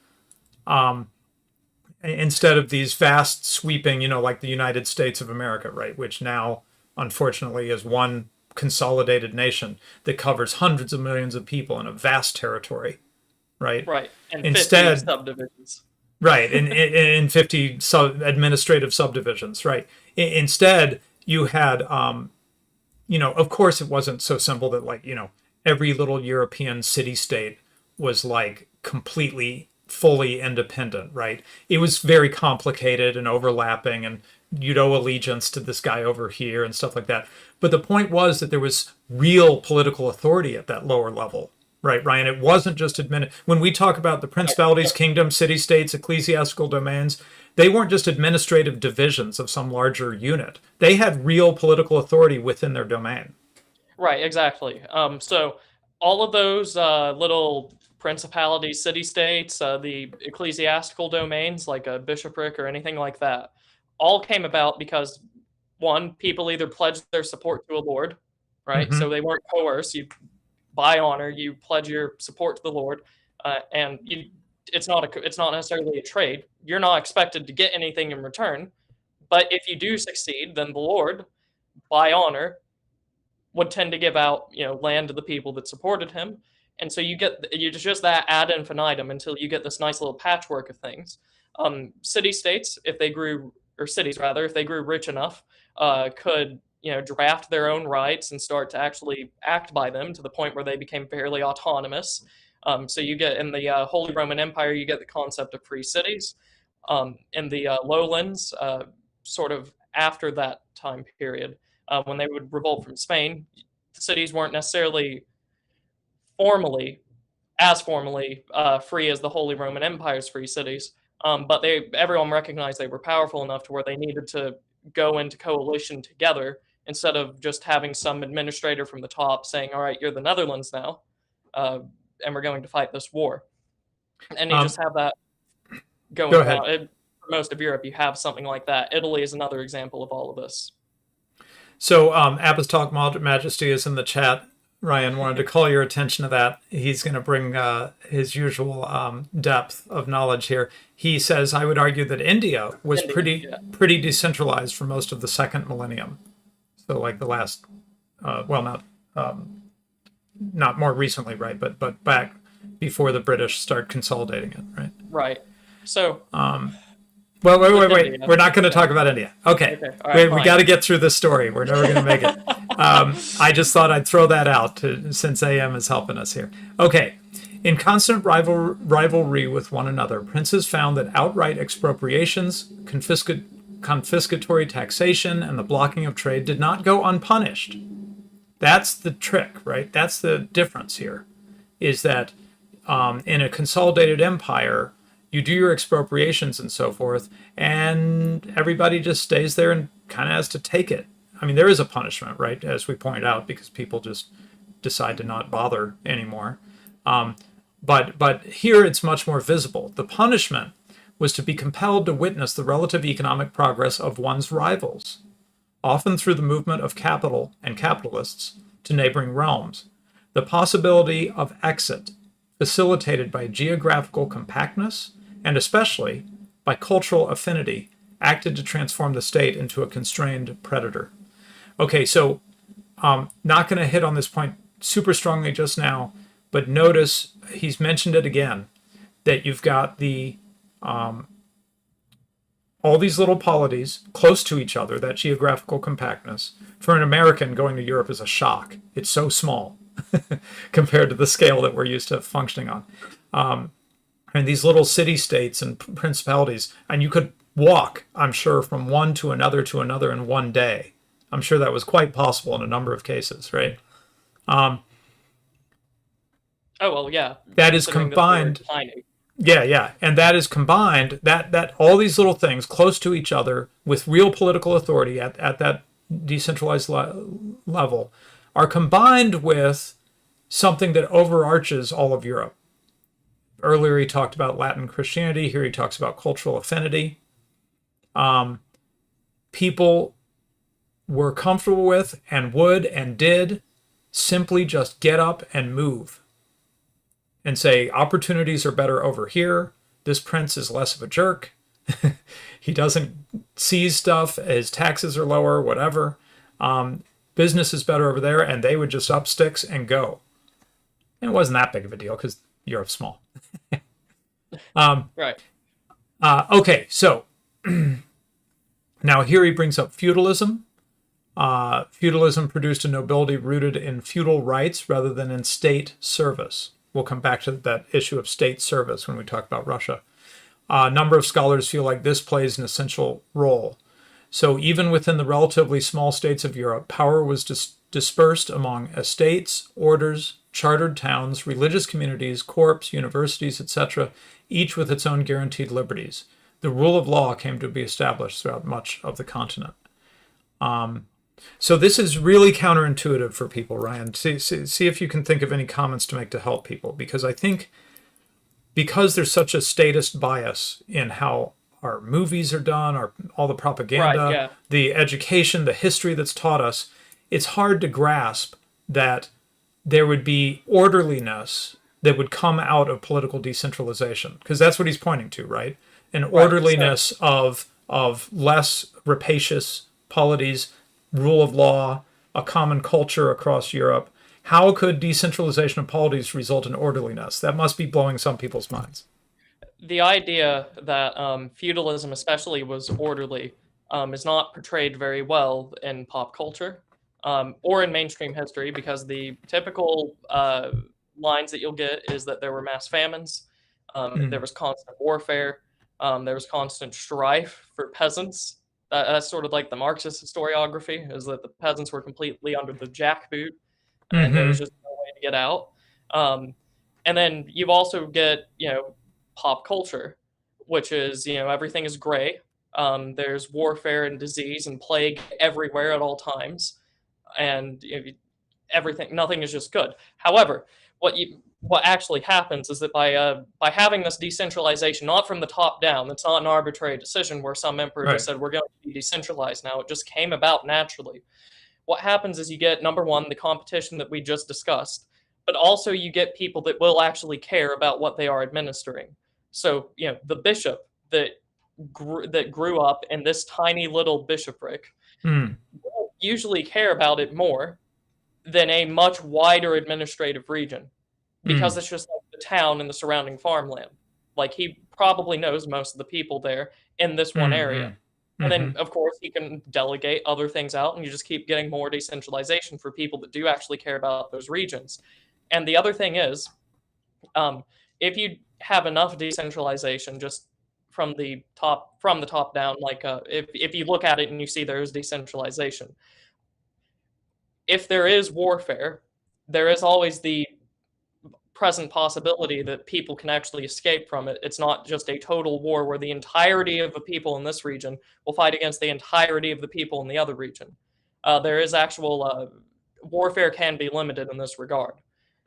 Instead of these vast sweeping, like the United States of America, right? Which now, unfortunately, is one consolidated nation that covers hundreds of millions of people in a vast territory, right? Right, and Instead, 50 subdivisions. Right, in 50 administrative subdivisions, right? Instead, you had, of course, it wasn't so simple that, every little European city-state was, completely, fully independent, right? It was very complicated and overlapping, and you'd owe allegiance to this guy over here and stuff like that. But the point was that there was real political authority at that lower level. Right, Ryan, it wasn't just when we talk about the principalities, kingdoms, city-states, ecclesiastical domains, they weren't just administrative divisions of some larger unit. They had real political authority within their domain. Right, exactly. So all of those little principalities, city-states, the ecclesiastical domains, like a bishopric or anything like that, all came about because, one, people either pledged their support to a lord, right? So they weren't coerced. By honor, you pledge your support to the Lord, and it's not necessarily a trade. You're not expected to get anything in return, but if you do succeed, then the Lord, by honor, would tend to give out land to the people that supported him, and so you just that ad infinitum until you get this nice little patchwork of things. City-states, if they grew, or cities rather, if they grew rich enough, could draft their own rights and start to actually act by them to the point where they became fairly autonomous. So you get in the Holy Roman Empire, you get the concept of free cities. In the lowlands, sort of after that time period, when they would revolt from Spain, the cities weren't necessarily formally free as the Holy Roman Empire's free cities, but everyone recognized they were powerful enough to where they needed to go into coalition together instead of just having some administrator from the top saying, all right, you're the Netherlands now, and we're going to fight this war. And you just have that going on. For most of Europe, you have something like that. Italy is another example of all of this. So Apostolic Majesty is in the chat. Ryan wanted to call your attention to that. He's going to bring his usual depth of knowledge here. He says, I would argue that India was pretty decentralized for most of the second millennium. So like the last, not more recently, right? But back before the British start consolidating it, right? Right. So. Well, wait. We're not going to talk about India. Okay. Right, we got to get through this story. We're never going to make it. I just thought I'd throw that out since AM is helping us here. Okay. In constant rivalry with one another, princes found that outright expropriations, confiscatory taxation, and the blocking of trade did not go unpunished. That's the trick, right? That's the difference here, is that in a consolidated empire, you do your expropriations and so forth, and everybody just stays there and kind of has to take it. I mean, there is a punishment, right, as we point out, because people just decide to not bother anymore. But here it's much more visible. The punishment was to be compelled to witness the relative economic progress of one's rivals, often through the movement of capital and capitalists to neighboring realms. The possibility of exit, facilitated by geographical compactness and especially by cultural affinity, acted to transform the state into a constrained predator. Okay, so not going to hit on this point super strongly just now, but notice he's mentioned it again, that you've got all these little polities close to each other, that geographical compactness. For an American, going to Europe is a shock. It's so small compared to the scale that we're used to functioning on. And these little city-states and principalities, and you could walk, I'm sure, from one to another in one day. I'm sure that was quite possible in a number of cases, right? Oh, well, yeah. That is combined. Yeah. And that is combined, that all these little things close to each other with real political authority at that decentralized level are combined with something that overarches all of Europe. Earlier he talked about Latin Christianity. Here he talks about cultural affinity. People were comfortable with and would and did simply just get up and move and say, opportunities are better over here. This prince is less of a jerk. He doesn't seize stuff. His taxes are lower, whatever. Business is better over there. And they would just up sticks and go. And it wasn't that big of a deal because Europe's small. Right. Okay, so now here he brings up feudalism. Feudalism produced a nobility rooted in feudal rights rather than in state service. We'll come back to that issue of state service when we talk about Russia. A number of scholars feel like this plays an essential role. So even within the relatively small states of Europe, power was dispersed among estates, orders, chartered towns, religious communities, corps, universities, etc., each with its own guaranteed liberties. The rule of law came to be established throughout much of the continent. So this is really counterintuitive for people, Ryan. See if you can think of any comments to make to help people, because I think because there's such a statist bias in how our movies are done, all the propaganda, right, yeah. the education, the history that's taught us, it's hard to grasp that there would be orderliness that would come out of political decentralization, because that's what he's pointing to, right? An orderliness of less rapacious polities, rule of law, a common culture across Europe. How could decentralization of polities result in orderliness? That must be blowing some people's minds. The idea that feudalism especially was orderly is not portrayed very well in pop culture or in mainstream history, because the typical lines that you'll get is that there were mass famines, there was constant warfare, there was constant strife for peasants. That's sort of like the Marxist historiography, is that the peasants were completely under the jackboot, and there was just no way to get out. And then you also get, pop culture, which is, everything is gray. There's warfare and disease and plague everywhere at all times, and nothing is just good. However, what actually happens is that by having this decentralization, not from the top down, that's not an arbitrary decision where some emperor just said we're going to be decentralized now. It just came about naturally. What happens is you get, number one, the competition that we just discussed, but also you get people that will actually care about what they are administering. So, the bishop that grew up in this tiny little bishopric will usually care about it more than a much wider administrative region, because it's just like the town and the surrounding farmland. Like, he probably knows most of the people there in this one area. And then, of course, he can delegate other things out, and you just keep getting more decentralization for people that do actually care about those regions. And the other thing is, if you have enough decentralization just from the top down, like if you look at it and you see there is decentralization, if there is warfare, there is always the present possibility that people can actually escape from it. It's not just a total war where the entirety of the people in this region will fight against the entirety of the people in the other region. There is actual warfare can be limited in this regard.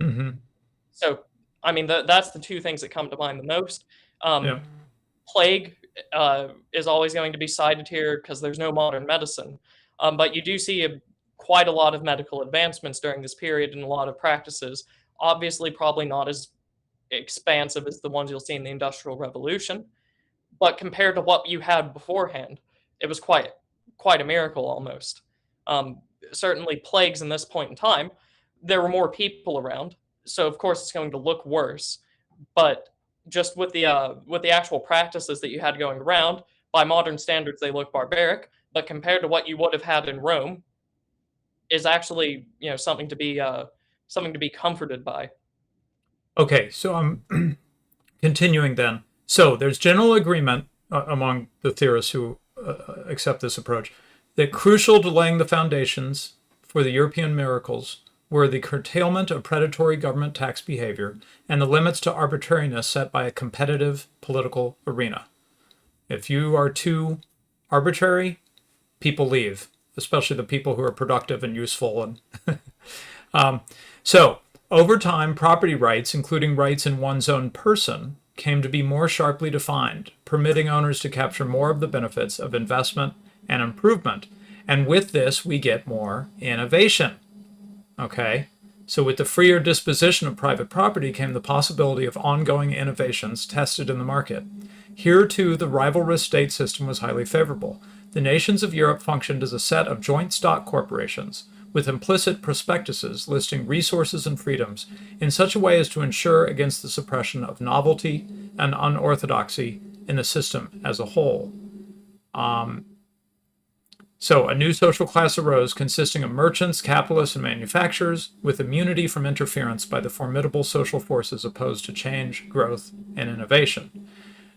Mm-hmm. So, I mean, that's the two things that come to mind the most. Yeah. Plague is always going to be cited here because there's no modern medicine. But you do see quite a lot of medical advancements during this period and a lot of practices. Obviously, probably not as expansive as the ones you'll see in the Industrial Revolution, but compared to what you had beforehand, it was quite a miracle almost. Certainly, plagues in this point in time, there were more people around, so of course it's going to look worse. But just with the actual practices that you had going around, by modern standards they look barbaric, but compared to what you would have had in Rome, is actually something to be comforted by. Okay, so I'm continuing then. So there's general agreement among the theorists who accept this approach that crucial to laying the foundations for the European miracles were the curtailment of predatory government tax behavior and the limits to arbitrariness set by a competitive political arena. If you are too arbitrary, people leave, especially the people who are productive and useful. And so over time, property rights, including rights in one's own person, came to be more sharply defined, permitting owners to capture more of the benefits of investment and improvement. And with this, we get more innovation. Okay? So with the freer disposition of private property came the possibility of ongoing innovations tested in the market. Here, too, the rivalrous state system was highly favorable. The nations of Europe functioned as a set of joint stock corporations, with implicit prospectuses listing resources and freedoms in such a way as to ensure against the suppression of novelty and unorthodoxy in the system as a whole. So a new social class arose consisting of merchants, capitalists, and manufacturers, with immunity from interference by the formidable social forces opposed to change, growth, and innovation.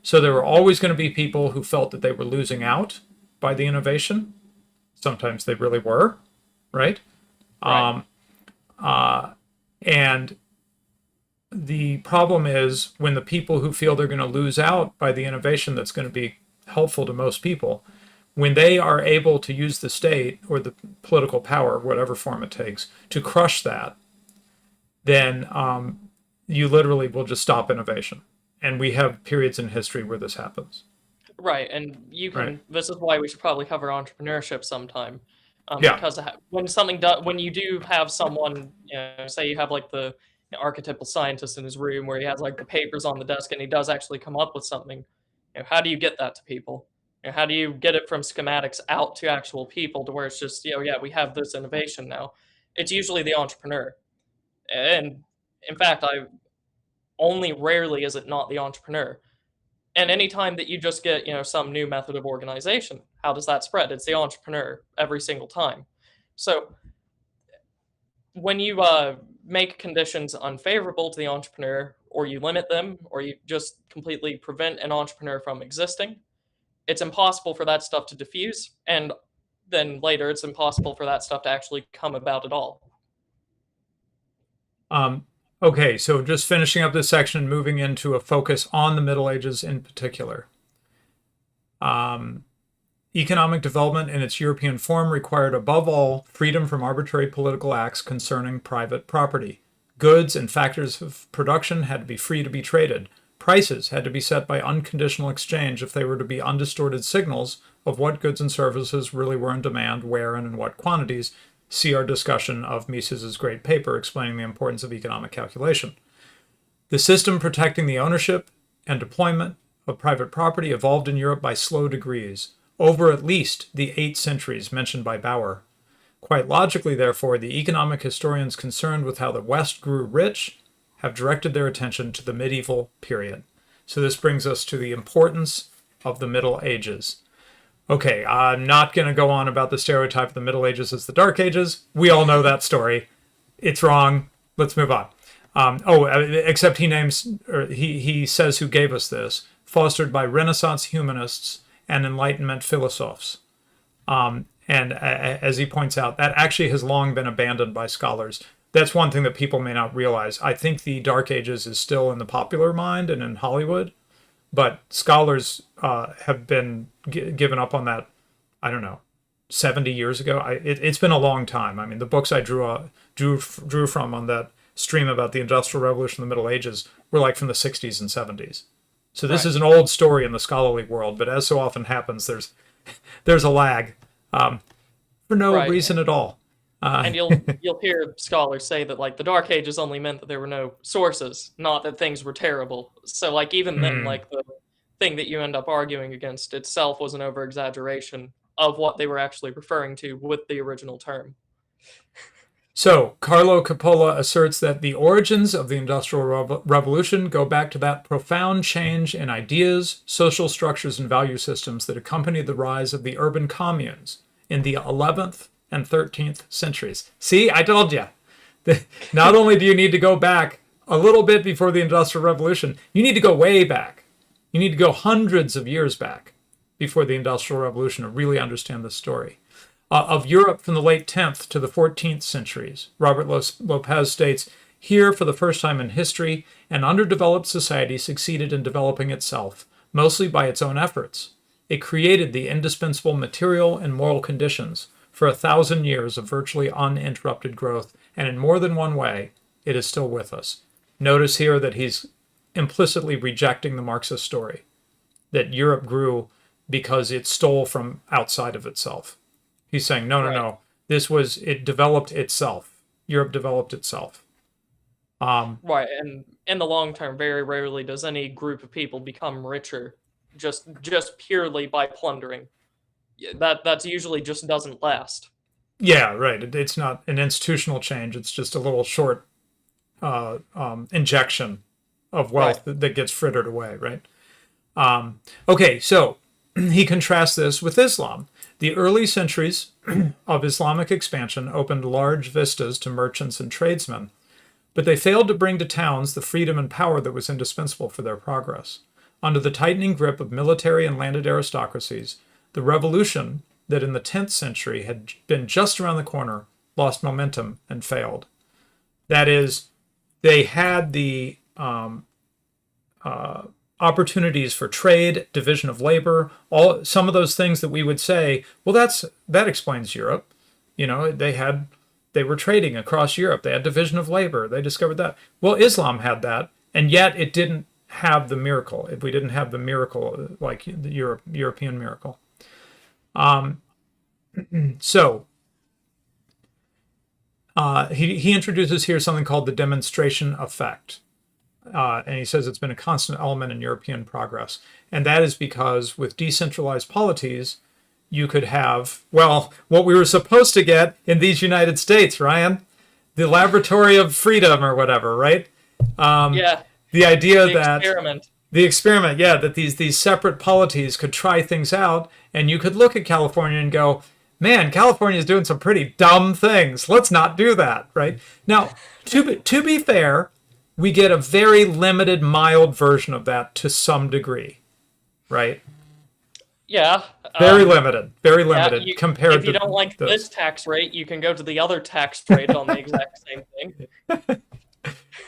So there were always going to be people who felt that they were losing out by the innovation. Sometimes they really were, right? Right. And the problem is when the people who feel they're going to lose out by the innovation that's going to be helpful to most people, when they are able to use the state or the political power, whatever form it takes, to crush that, then you literally will just stop innovation. And we have periods in history where this happens. Right, and you can. Right. This is why we should probably cover entrepreneurship sometime, Yeah. because when you do have someone, say you have like the archetypal scientist in his room where he has like the papers on the desk and he does actually come up with something. How do you get that to people? How do you get it from schematics out to actual people to where it's just, yeah, we have this innovation now. It's usually the entrepreneur, and in fact, I only rarely is it not the entrepreneur. And anytime that you just get, some new method of organization, how does that spread? It's the entrepreneur every single time. So when you make conditions unfavorable to the entrepreneur, or you limit them, or you just completely prevent an entrepreneur from existing, it's impossible for that stuff to diffuse. And then later, it's impossible for that stuff to actually come about at all. Okay, so just finishing up this section, moving into a focus on the Middle Ages in particular. Economic development in its European form required above all freedom from arbitrary political acts concerning private property. Goods and factors of production had to be free to be traded. Prices had to be set by unconditional exchange if they were to be undistorted signals of what goods and services really were in demand, where, and in what quantities. See our discussion of Mises's great paper explaining the importance of economic calculation. The system protecting the ownership and deployment of private property evolved in Europe by slow degrees, over at least the 8 centuries mentioned by Bauer. Quite logically, therefore, the economic historians concerned with how the West grew rich have directed their attention to the medieval period. So this brings us to the importance of the Middle Ages. Okay, I'm not going to go on about the stereotype of the Middle Ages as the Dark Ages. We all know that story. It's wrong. Let's move on. Except he says who gave us this, fostered by Renaissance humanists and Enlightenment philosophers. And as he points out, that actually has long been abandoned by scholars. That's one thing that people may not realize. I think the Dark Ages is still in the popular mind and in Hollywood, but scholars have been given up on that, I don't know, 70 years ago. It's been a long time. I mean, the books I drew from on that stream about the Industrial Revolution in the Middle Ages were like from the 60s and 70s. So this Right. is an old story in the scholarly world, but as so often happens, there's a lag for no Right. reason at all. And you'll hear scholars say that like the Dark Ages only meant that there were no sources, not that things were terrible. So like even then, like the thing that you end up arguing against itself was an over exaggeration of what they were actually referring to with the original term. So, Carlo Coppola asserts that the origins of the Industrial Revolution go back to that profound change in ideas, social structures, and value systems that accompanied the rise of the urban communes in the 11th and 13th centuries. See, I told you. Not only do you need to go back a little bit before the Industrial Revolution, you need to go way back. You need to go hundreds of years back before the Industrial Revolution to really understand this story. Of Europe from the late 10th to the 14th centuries, Robert Lopez states, here, for the first time in history, an underdeveloped society succeeded in developing itself, mostly by its own efforts. It created the indispensable material and moral conditions for 1,000 years of virtually uninterrupted growth, and in more than one way, it is still with us. Notice here that he's implicitly rejecting the Marxist story, that Europe grew because it stole from outside of itself. He's saying, no. It developed itself. Europe developed itself. Right, and in the long term, very rarely does any group of people become richer just purely by plundering. That usually just doesn't last. Yeah, right. It's not an institutional change. It's just a little short injection of wealth that gets frittered away, right? Okay, so he contrasts this with Islam. The early centuries of Islamic expansion opened large vistas to merchants and tradesmen, but they failed to bring to towns the freedom and power that was indispensable for their progress. Under the tightening grip of military and landed aristocracies, the revolution that in the 10th century had been just around the corner lost momentum and failed. That is, they had the opportunities for trade, division of labor, some of those things that we would say, well, that explains Europe. You know, they were trading across Europe. They had division of labor. They discovered that. Well, Islam had that, and yet it didn't have the miracle. We didn't have the miracle like the European miracle. So he introduces here something called the demonstration effect. And he says it's been a constant element in European progress. And that is because with decentralized polities, you could have, well, what we were supposed to get in these United States, Ryan, the laboratory of freedom or whatever, right? The idea that the experiment, that these separate polities could try things out, and you could look at California and go, man, California is doing some pretty dumb things. Let's not do that, right? Now, to be fair, we get a very limited, mild version of that to some degree, right? Yeah. Very limited compared to... If you don't like this tax rate, you can go to the other tax rate on the exact same thing.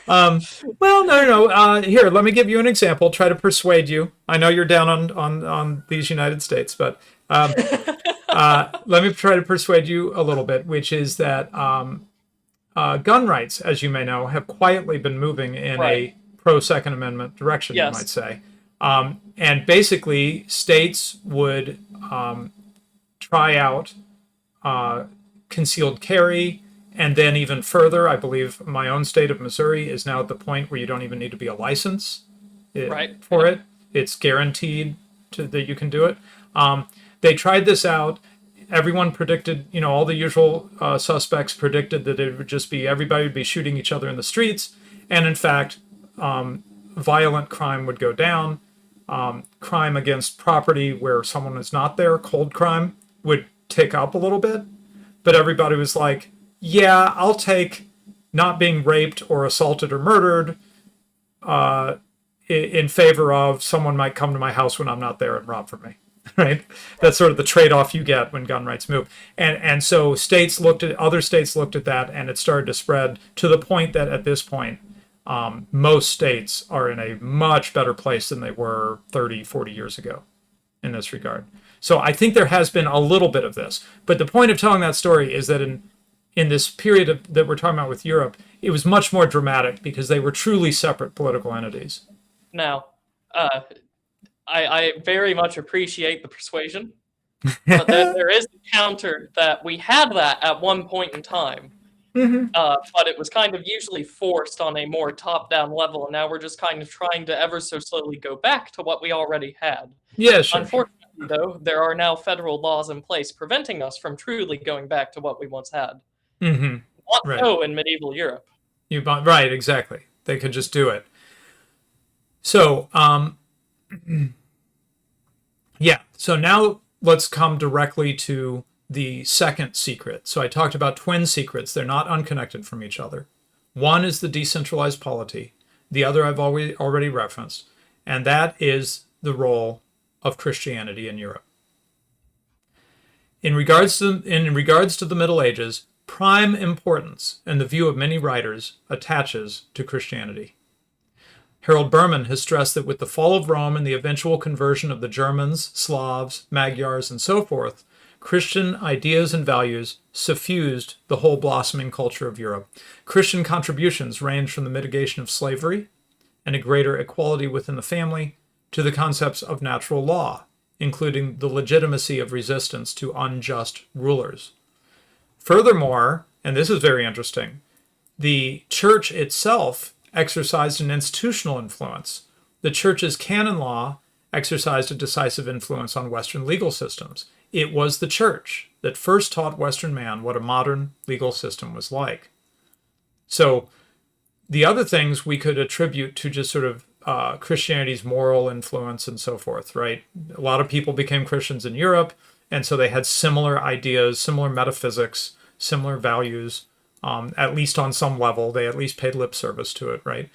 Well, no. Here, let me give you an example. Try to persuade you. I know you're down on these United States, but let me try to persuade you a little bit, which is that gun rights, as you may know, have quietly been moving in a pro-Second Amendment direction, you might say. And basically, states would try out concealed carry, and then even further, I believe my own state of Missouri is now at the point where you don't even need to be a license for it. It's guaranteed that you can do it. They tried this out. Everyone predicted, all the usual suspects predicted that it would just be everybody would be shooting each other in the streets. And in fact, violent crime would go down. Crime against property where someone is not there, cold crime, would tick up a little bit. But everybody was like, yeah, I'll take not being raped or assaulted or murdered in favor of someone might come to my house when I'm not there and rob from me. Right? That's sort of the trade-off you get when gun rights move. And so other states looked at that, and it started to spread to the point that at this point, most states are in a much better place than they were 30, 40 years ago in this regard. So I think there has been a little bit of this. But the point of telling that story is that in this period that we're talking about with Europe, it was much more dramatic because they were truly separate political entities. Now, uh, I very much appreciate the persuasion, but there is a counter that we had that at one point in time, but it was kind of usually forced on a more top-down level, and now we're just kind of trying to ever so slowly go back to what we already had. Yeah, sure. Unfortunately, though, there are now federal laws in place preventing us from truly going back to what we once had. Not Right. so in medieval Europe. Right, exactly. They could just do it. So, yeah. So now let's come directly to the second secret. So I talked about twin secrets. They're not unconnected from each other. One is the decentralized polity. The other I've already referenced, and that is the role of Christianity in Europe. In regards to the Middle Ages, prime importance, in the view of many writers, attaches to Christianity. Harold Berman has stressed that with the fall of Rome and the eventual conversion of the Germans, Slavs, Magyars, and so forth, Christian ideas and values suffused the whole blossoming culture of Europe. Christian contributions range from the mitigation of slavery and a greater equality within the family to the concepts of natural law, including the legitimacy of resistance to unjust rulers. Furthermore, and this is very interesting, the church itself exercised an institutional influence. The church's canon law exercised a decisive influence on Western legal systems. It was the church that first taught Western man what a modern legal system was like. So the other things we could attribute to just sort of Christianity's moral influence and so forth, right? A lot of people became Christians in Europe, and so they had similar ideas, similar metaphysics, similar values, at least on some level. They at least paid lip service to it, right?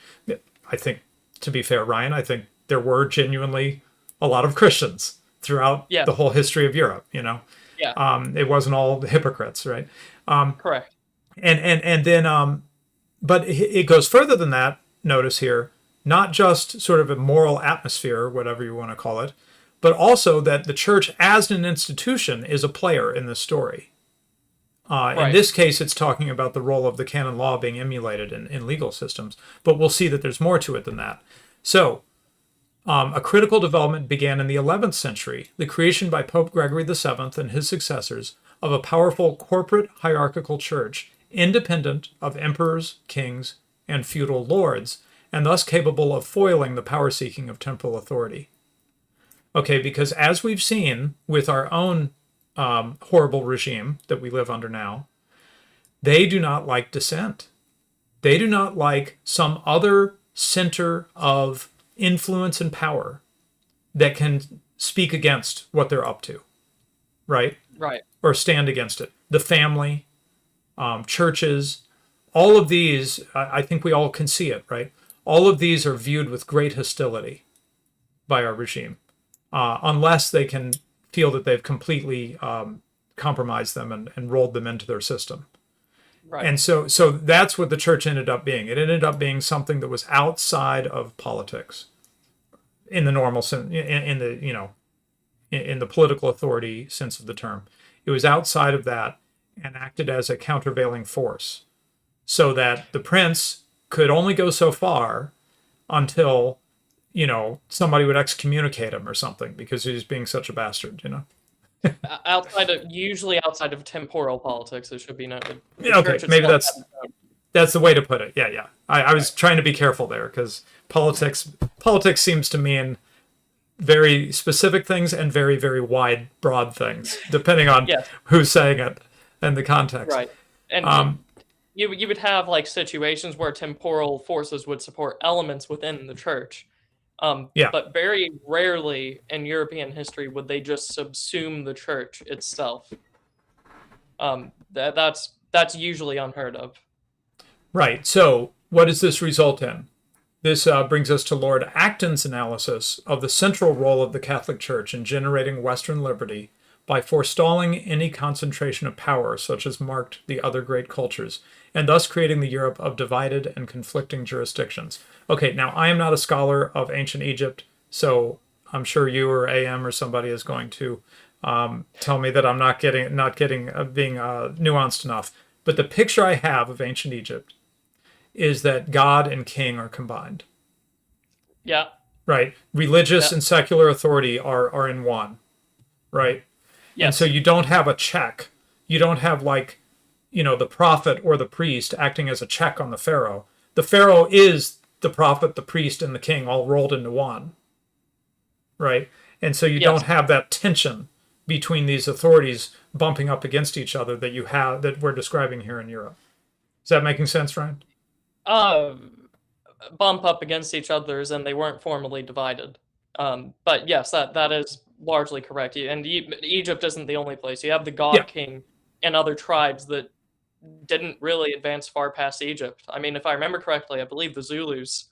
I think, to be fair, Ryan, I think there were genuinely a lot of Christians throughout the whole history of Europe, you know? Yeah. It wasn't all hypocrites, right? Correct. And then, but it goes further than that, notice here, not just sort of a moral atmosphere, or whatever you want to call it, but also that the church as an institution is a player in this story. Right. In this case, it's talking about the role of the canon law being emulated in legal systems, but we'll see that there's more to it than that. So, a critical development began in the 11th century, the creation by Pope Gregory VII and his successors of a powerful corporate hierarchical church, independent of emperors, kings, and feudal lords, and thus capable of foiling the power-seeking of temporal authority. Okay, because as we've seen with our own horrible regime that we live under now, they do not like dissent. They do not like some other center of influence and power that can speak against what they're up to, right? Right. Or stand against it. The family, churches, all of these, I think we all can see it, right? All of these are viewed with great hostility by our regime, unless they can feel that they've completely compromised them and rolled them into their system. Right. And so that's what the church ended up being. It ended up being something that was outside of politics, in the normal sense, in the political authority sense of the term. It was outside of that and acted as a countervailing force, so that the prince could only go so far until, somebody would excommunicate him or something because he was being such a bastard, Usually outside of temporal politics, it should be noted. Okay, maybe that's the way to put it. Yeah. I was trying to be careful there because politics seems to mean very specific things and very, very wide, broad things, depending on who's saying it and the context. Right. And you would have like situations where temporal forces would support elements within the church. But very rarely in European history would they just subsume the church itself. That's usually unheard of. Right. So what does this result in? This brings us to Lord Acton's analysis of the central role of the Catholic Church in generating Western liberty by forestalling any concentration of power such as marked the other great cultures, and thus creating the Europe of divided and conflicting jurisdictions. Okay, now I am not a scholar of ancient Egypt, so I'm sure you or AM or somebody is going to Tell me that I'm not getting being nuanced enough. But the picture I have of ancient Egypt is that God and king are combined, Yeah. right? Religious Yeah. and secular authority are in one, right? And so Yes. you don't have a check. You don't have like, the prophet or the priest acting as a check on the pharaoh. The pharaoh is the prophet, the priest, and the king all rolled into one, right? And so you don't Yes. have that tension between these authorities bumping up against each other that we're describing here in Europe. Is that making sense, Ryan? Uh, Bump up against each other's, and they weren't formally divided. But yes, that is largely correct. And Egypt isn't the only place. You have the Yeah. God King and other tribes that didn't really advance far past Egypt. I mean, if I remember correctly, I believe the Zulus,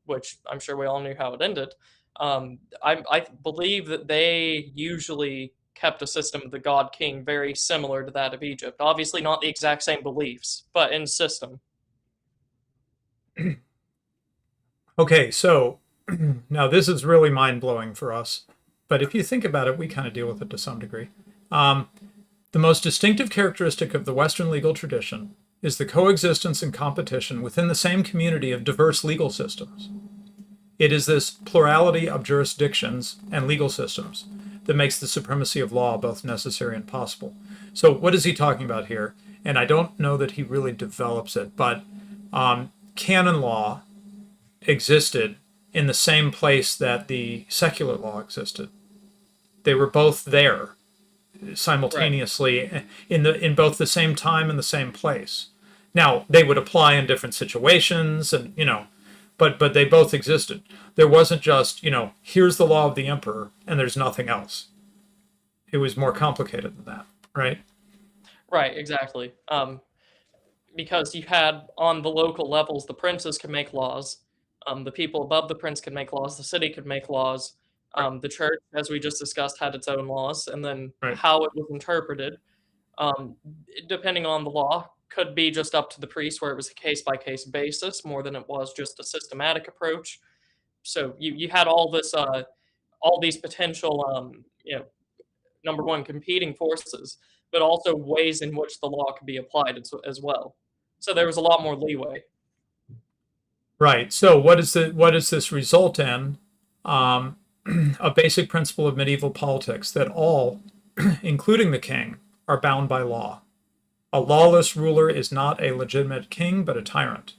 which I'm sure we all knew how it ended. I believe that they usually kept a system of the God King very similar to that of Egypt. Obviously, not the exact same beliefs, but in system. Okay, so now this is really mind blowing for us, but if you think about it, we kind of deal with it to some degree. Um, the most distinctive characteristic of the Western legal tradition is the coexistence and competition within the same community of diverse legal systems. It is this plurality of jurisdictions and legal systems that makes the supremacy of law both necessary and possible. So, what is he talking about here? And I don't know that he really develops it, but canon law existed in the same place that the secular law existed. They were both there Right. simultaneously in both the same time and the same place. Now they would apply in different situations, and but they both existed. There wasn't just here's the law of the emperor and there's nothing else. It was more complicated than that, right? Right, exactly. Because you had on the local levels, the princes could make laws, the people above the prince could make laws, the city could make laws, Right, the church, as we just discussed, had its own laws, and then right, how it was interpreted, um, depending on the law, could be just up to the priest, where it was a case by case basis more than it was just a systematic approach. So you had all these potential, number one, competing forces, but also ways in which the law could be applied as well. So there was a lot more leeway. right. So what does this result in? Um, a basic principle of medieval politics that all, including the king, are bound by law. A lawless ruler is not a legitimate king, but a tyrant.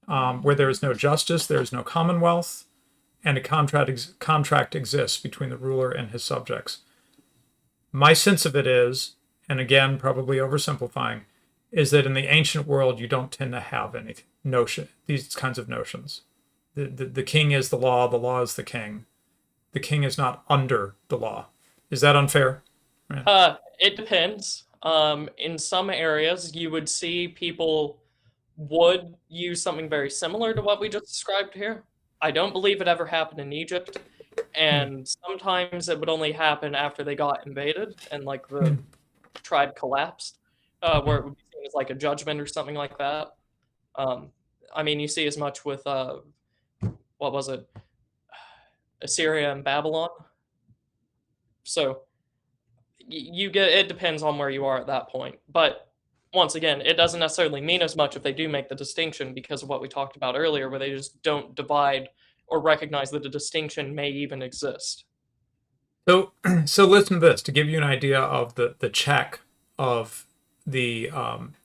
Where there is no justice, there is no commonwealth, and a contract exists between the ruler and his subjects. My sense of it is, and again, probably oversimplifying, is that in the ancient world you don't tend to have any notion these kinds of notions. The king is the law is the king. The king is not under the law. Is that unfair? Right. It depends. In some areas, you would see people would use something very similar to what we just described here. I don't believe it ever happened in Egypt, Hmm. and sometimes it would only happen after they got invaded and like the tribe collapsed, where it would be seen as like a judgment or something like that. Um, I mean, you see as much with what was it, Assyria and Babylon. So you get it depends on where you are at that point. But once again, it doesn't necessarily mean as much if they do make the distinction because of what we talked about earlier, where they just don't divide or recognize that a distinction may even exist. So, so listen to this to give you an idea of the check of the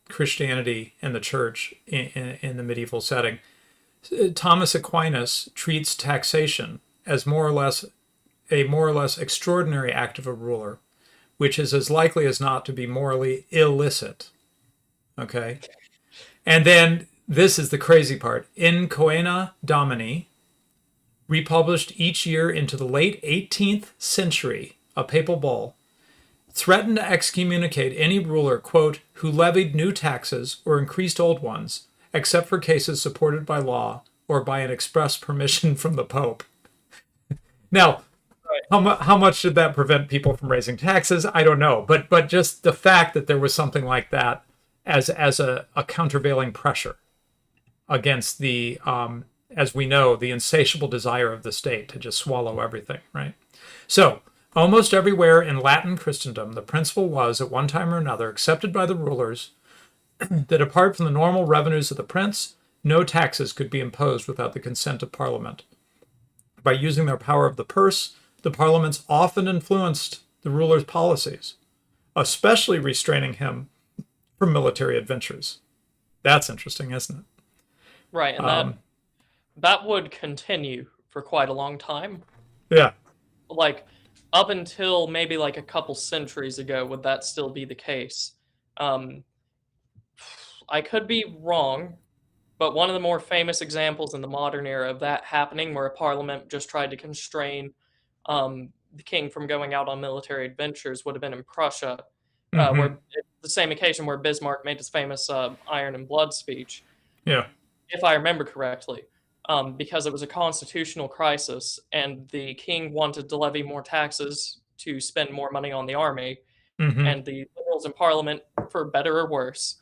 Christianity and the church in the medieval setting. Thomas Aquinas treats taxation as more or less extraordinary act of a ruler, which is as likely as not to be morally illicit. Okay, and then this is the crazy part: In Coena Domini, republished each year into the late 18th century, a papal bull threatened to excommunicate any ruler, quote, who levied new taxes or increased old ones, except for cases supported by law or by an express permission from the Pope. Now, Right. how much did that prevent people from raising taxes? I don't know, but just the fact that there was something like that as a countervailing pressure against the as we know the insatiable desire of the state to just swallow everything, right? So Almost everywhere in Latin Christendom, the principle was, at one time or another, accepted by the rulers that apart from the normal revenues of the prince, no taxes could be imposed without the consent of Parliament. By using their power of the purse, the parliaments often influenced the ruler's policies, especially restraining him from military adventures. That's interesting, isn't it? Right, and that would continue for quite a long time. Yeah. Like up until maybe like a couple centuries ago, would that still be the case? Um, I could be wrong, but one of the more famous examples in the modern era of that happening, where a parliament just tried to constrain the king from going out on military adventures, would have been in Prussia, Mm-hmm. where the same occasion where Bismarck made his famous "Iron and Blood" speech, Yeah. if I remember correctly, because it was a constitutional crisis and the king wanted to levy more taxes to spend more money on the army, Mm-hmm. and the liberals in parliament, for better or worse,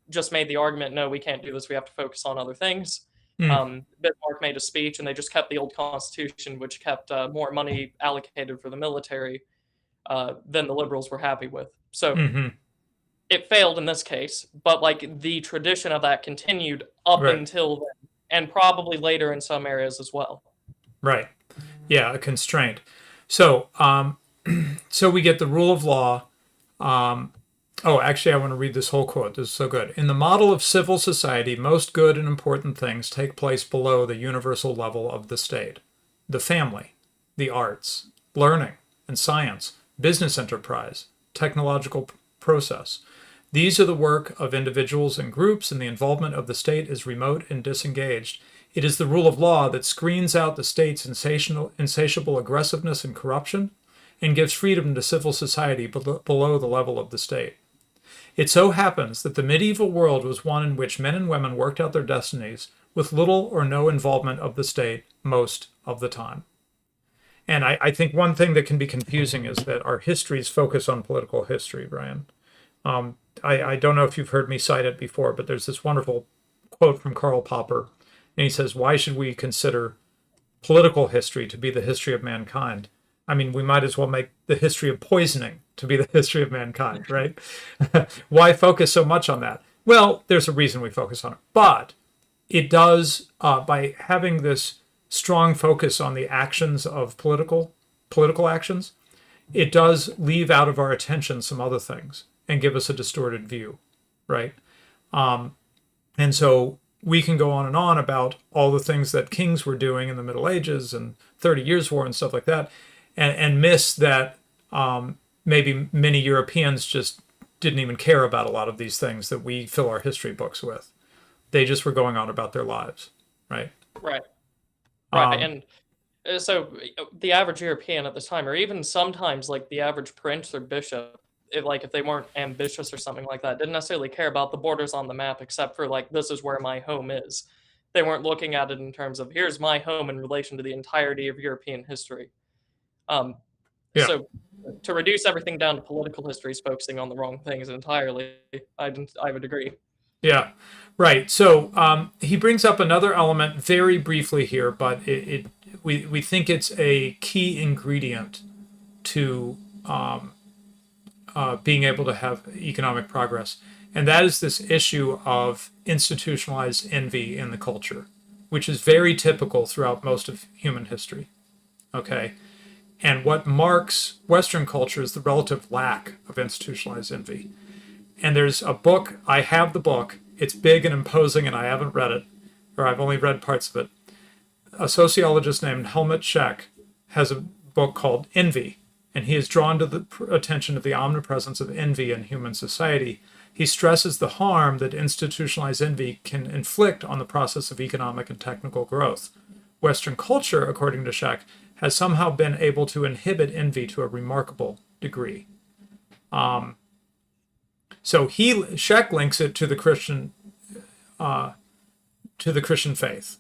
just made the argument, no, we can't do this. We have to focus on other things. Mm. Bismarck made a speech, and they just kept the old constitution, which kept more money allocated for the military than the liberals were happy with. So Mm-hmm. it failed in this case, but like the tradition of that continued up Right. until then, and probably later in some areas as well. Right. Yeah, a constraint. So, so we get the rule of law. Oh, actually, I want to read this whole quote. This is so good. In the model of civil society, most good and important things take place below the universal level of the state. The family, the arts, learning and science, business enterprise, technological process. These are the work of individuals and groups, and the involvement of the state is remote and disengaged. It is the rule of law that screens out the state's insatiable aggressiveness and corruption and gives freedom to civil society below the level of the state. It so happens that the medieval world was one in which men and women worked out their destinies with little or no involvement of the state most of the time. And I think one thing that can be confusing is that our histories focus on political history, Brian. I don't know if you've heard me cite it before, but there's this wonderful quote from Karl Popper, and he says, "Why should we consider political history to be the history of mankind? I mean, we might as well make the history of poisoning to be the history of mankind, right? Why focus so much on that?" Well, there's a reason we focus on it, but it does, by having this strong focus on the actions of political actions, it does leave out of our attention some other things and give us a distorted view, right? And so we can go on and on about all the things that kings were doing in the Middle Ages and 30 Years' War and stuff like that, and miss that maybe many Europeans just didn't even care about a lot of these things that we fill our history books with. They just were going on about their lives, right? Right, right, Um, and so the average European at this time, or even sometimes like the average prince or bishop, if they weren't ambitious or something like that, didn't necessarily care about the borders on the map, except for like this is where my home is. They weren't looking at it in terms of here's my home in relation to the entirety of European history. Um, yeah, so to reduce everything down to political history is focusing on the wrong things entirely. I would agree. yeah, right. So he brings up another element very briefly here, but we think it's a key ingredient to being able to have economic progress. And that is this issue of institutionalized envy in the culture, which is very typical throughout most of human history. Okay. And what marks Western culture is the relative lack of institutionalized envy. And there's a book, I have the book, it's big and imposing, and I haven't read it, or I've only read parts of it. A sociologist named Helmut Schack has a book called Envy, and he is drawn to the attention of the omnipresence of envy in human society. He stresses the harm that institutionalized envy can inflict on the process of economic and technical growth. Western culture, according to Schack, has somehow been able to inhibit envy to a remarkable degree. So Schack links it to the Christian faith.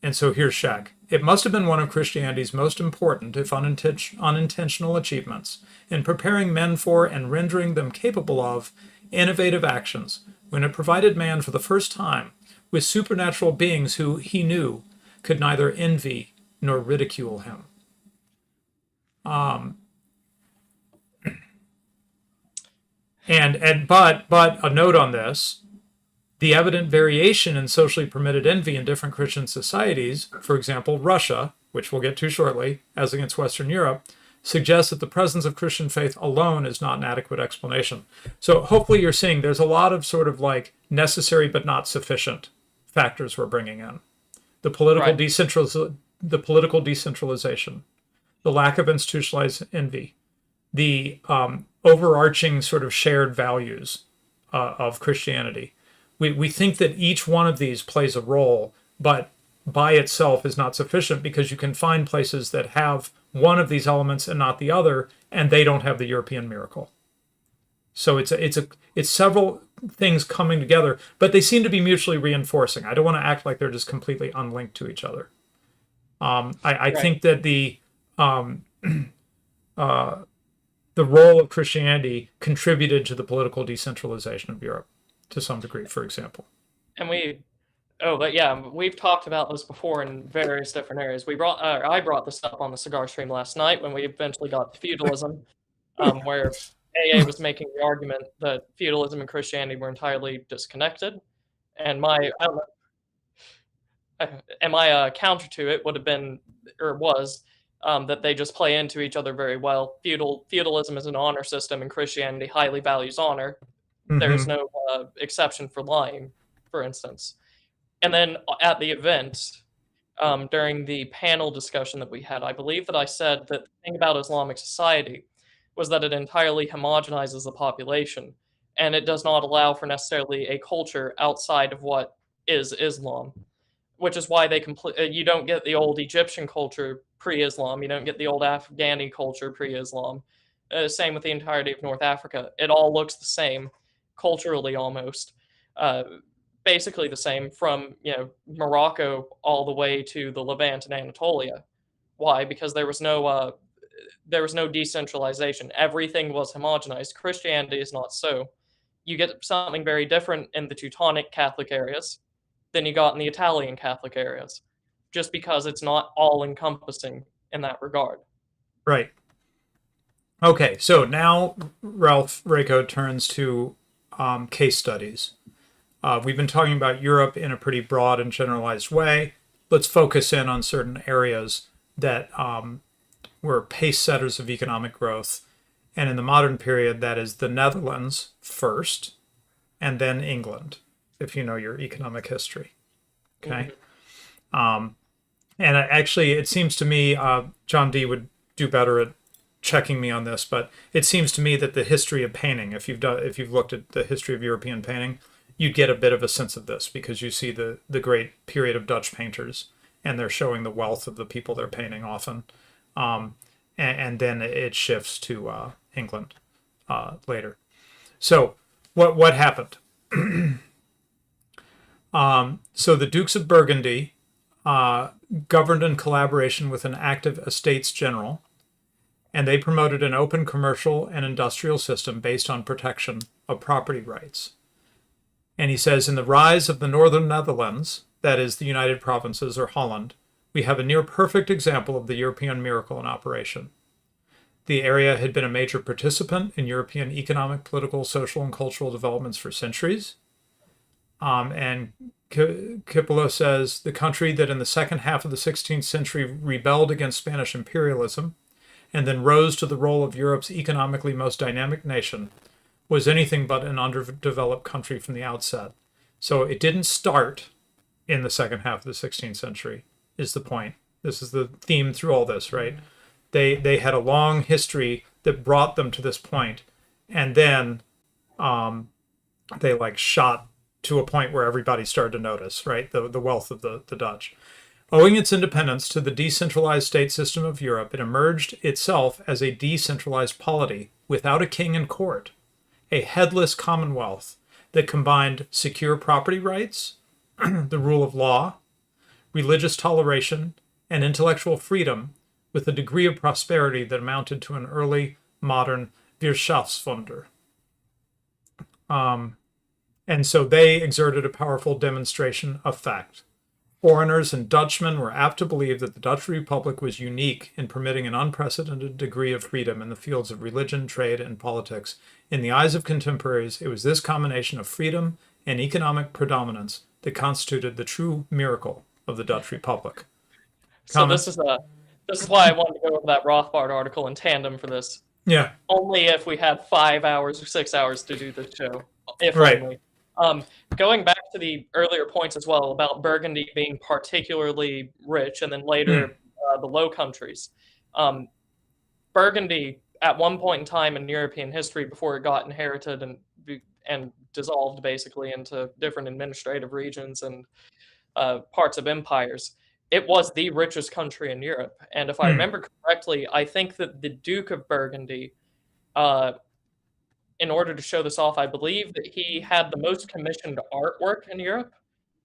And so here's Schack. It must have been one of Christianity's most important, if unintentional achievements, in preparing men for and rendering them capable of innovative actions, when it provided man for the first time with supernatural beings who he knew could neither envy nor ridicule him. But a note on this: the evident variation in socially permitted envy in different Christian societies, for example, Russia, which we'll get to shortly, as against Western Europe, suggests that the presence of Christian faith alone is not an adequate explanation. So hopefully you're seeing there's a lot of sort of like necessary but not sufficient factors we're bringing in. The political Right. decentralization, the lack of institutionalized envy, the overarching sort of shared values of Christianity. We think that each one of these plays a role, but by itself is not sufficient because you can find places that have one of these elements and not the other, and they don't have the European miracle. So it's several things coming together, but they seem to be mutually reinforcing. I don't want to act like they're just completely unlinked to each other. I Right. think that the role of Christianity contributed to the political decentralization of Europe to some degree, for example. And but yeah, we've talked about this before in various different areas. I brought this up on the cigar stream last night when we eventually got to feudalism, where AA was making the argument that feudalism and Christianity were entirely disconnected, and I don't and my counter to it would have been, or was, that they just play into each other very well. Feudalism is an honor system, and Christianity highly values honor. There's Mm-hmm. no exception for lying, for instance. And then at the event, during the panel discussion that we had, I believe that I said that the thing about Islamic society was that it entirely homogenizes the population, and it does not allow for necessarily a culture outside of what is Islam, which is why you don't get the old Egyptian culture pre-Islam, you don't get the old Afghani culture pre-Islam. Same with the entirety of North Africa. It all looks the same, culturally almost. Uh, Basically the same from Morocco all the way to the Levant and Anatolia. Why? Because there was no decentralization. Everything was homogenized. Christianity is not so. You get something very different in the Teutonic Catholic areas than you got in the Italian Catholic areas, just because it's not all encompassing in that regard. Right. Okay, so now Ralph Rako turns to case studies. We've been talking about Europe in a pretty broad and generalized way. Let's focus in on certain areas that were pace setters of economic growth. And in the modern period, that is the Netherlands first, and then England, if you know your economic history. Okay. Mm-hmm. And actually, it seems to me, John D would do better at checking me on this, but it seems to me that the history of painting, if you've looked at the history of European painting, you'd get a bit of a sense of this because you see the great period of Dutch painters, and they're showing the wealth of the people they're painting often, and then it shifts to England later. So what happened? So the Dukes of Burgundy governed in collaboration with an active Estates General, and they promoted an open commercial and industrial system based on protection of property rights. And he says, in the rise of the northern Netherlands, that is the United Provinces or Holland, we have a near perfect example of the European miracle in operation. The area had been a major participant in European economic, political, social, and cultural developments for centuries. And Kippola says the country that in the second half of the 16th century rebelled against Spanish imperialism and then rose to the role of Europe's economically most dynamic nation was anything but an underdeveloped country from the outset. So it didn't start in the second half of the 16th century, is the point. This is the theme through all this, right? They had a long history that brought them to this point, and then they like shot to a point where everybody started to notice, right? The wealth of the Dutch. Owing its independence to the decentralized state system of Europe, it emerged itself as a decentralized polity without a king and court, a headless commonwealth that combined secure property rights, the rule of law, religious toleration, and intellectual freedom with a degree of prosperity that amounted to an early modern Wirtschaftswunder. And so they exerted a powerful demonstration of fact. Foreigners and Dutchmen were apt to believe that the Dutch Republic was unique in permitting an unprecedented degree of freedom in the fields of religion, trade, and politics. In the eyes of contemporaries, it was this combination of freedom and economic predominance that constituted the true miracle of the Dutch Republic. So Comments? this is why I wanted to go over that Rothbard article in tandem for this. Yeah. Only if we had 5 hours or 6 hours to do this show, if Right. only. Going back to the earlier points as well about Burgundy being particularly rich, and then later the Low Countries. Burgundy, at one point in time in European history, before it got inherited and dissolved basically into different administrative regions and parts of empires, it was the richest country in Europe. And if I remember correctly, I think that the Duke of Burgundy, in order to show this off, I believe that he had the most commissioned artwork in Europe,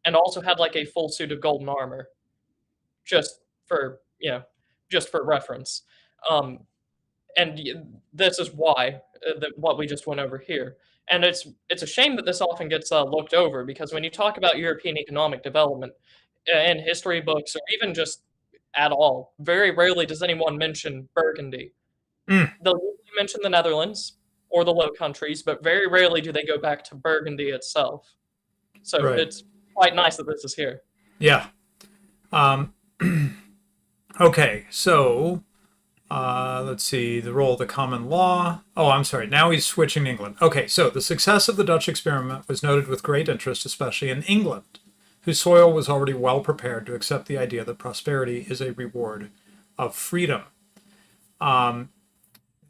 and also had like a full suit of golden armor, just for reference. And this is why what we just went over here. And it's a shame that this often gets looked over, because when you talk about European economic development in history books, or even just at all, very rarely does anyone mention Burgundy. They'll usually mention the Netherlands or the Low Countries, but very rarely do they go back to Burgundy itself. So it's quite nice that this is here. Yeah. Okay, so let's see, the role of the common law. Oh, I'm sorry, now he's switching to England. Okay, so the success of the Dutch experiment was noted with great interest, especially in England, whose soil was already well prepared to accept the idea that prosperity is a reward of freedom.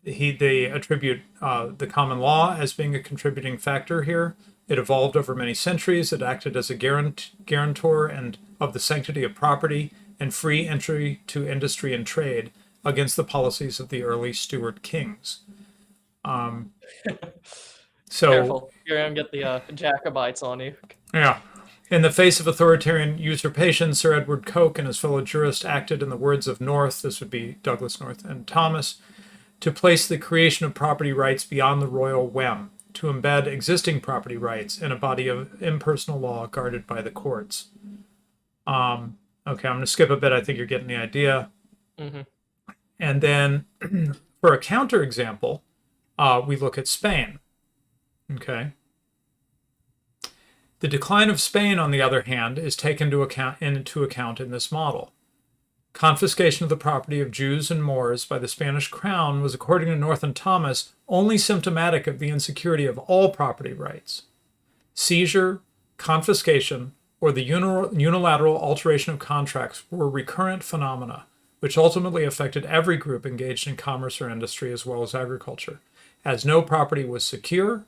They attribute the common law as being a contributing factor here. It evolved over many centuries. It acted as a guarantor and of the sanctity of property and free entry to industry and trade against the policies of the early Stuart kings. So careful, you're gonna get the Jacobites on you. Yeah. In the face of authoritarian usurpation, Sir Edward Coke and his fellow jurist acted, in the words of North, this would be Douglas North and Thomas, to place the creation of property rights beyond the royal whim, to embed existing property rights in a body of impersonal law guarded by the courts. Okay, I'm going to skip a bit. I think you're getting the idea. And then for a counterexample, we look at Spain. Okay. The decline of Spain, on the other hand, is taken into account in this model. Confiscation of the property of Jews and Moors by the Spanish crown was, according to North and Thomas, only symptomatic of the insecurity of all property rights. Seizure, confiscation, or the unilateral alteration of contracts were recurrent phenomena, which ultimately affected every group engaged in commerce or industry as well as agriculture. As no property was secure,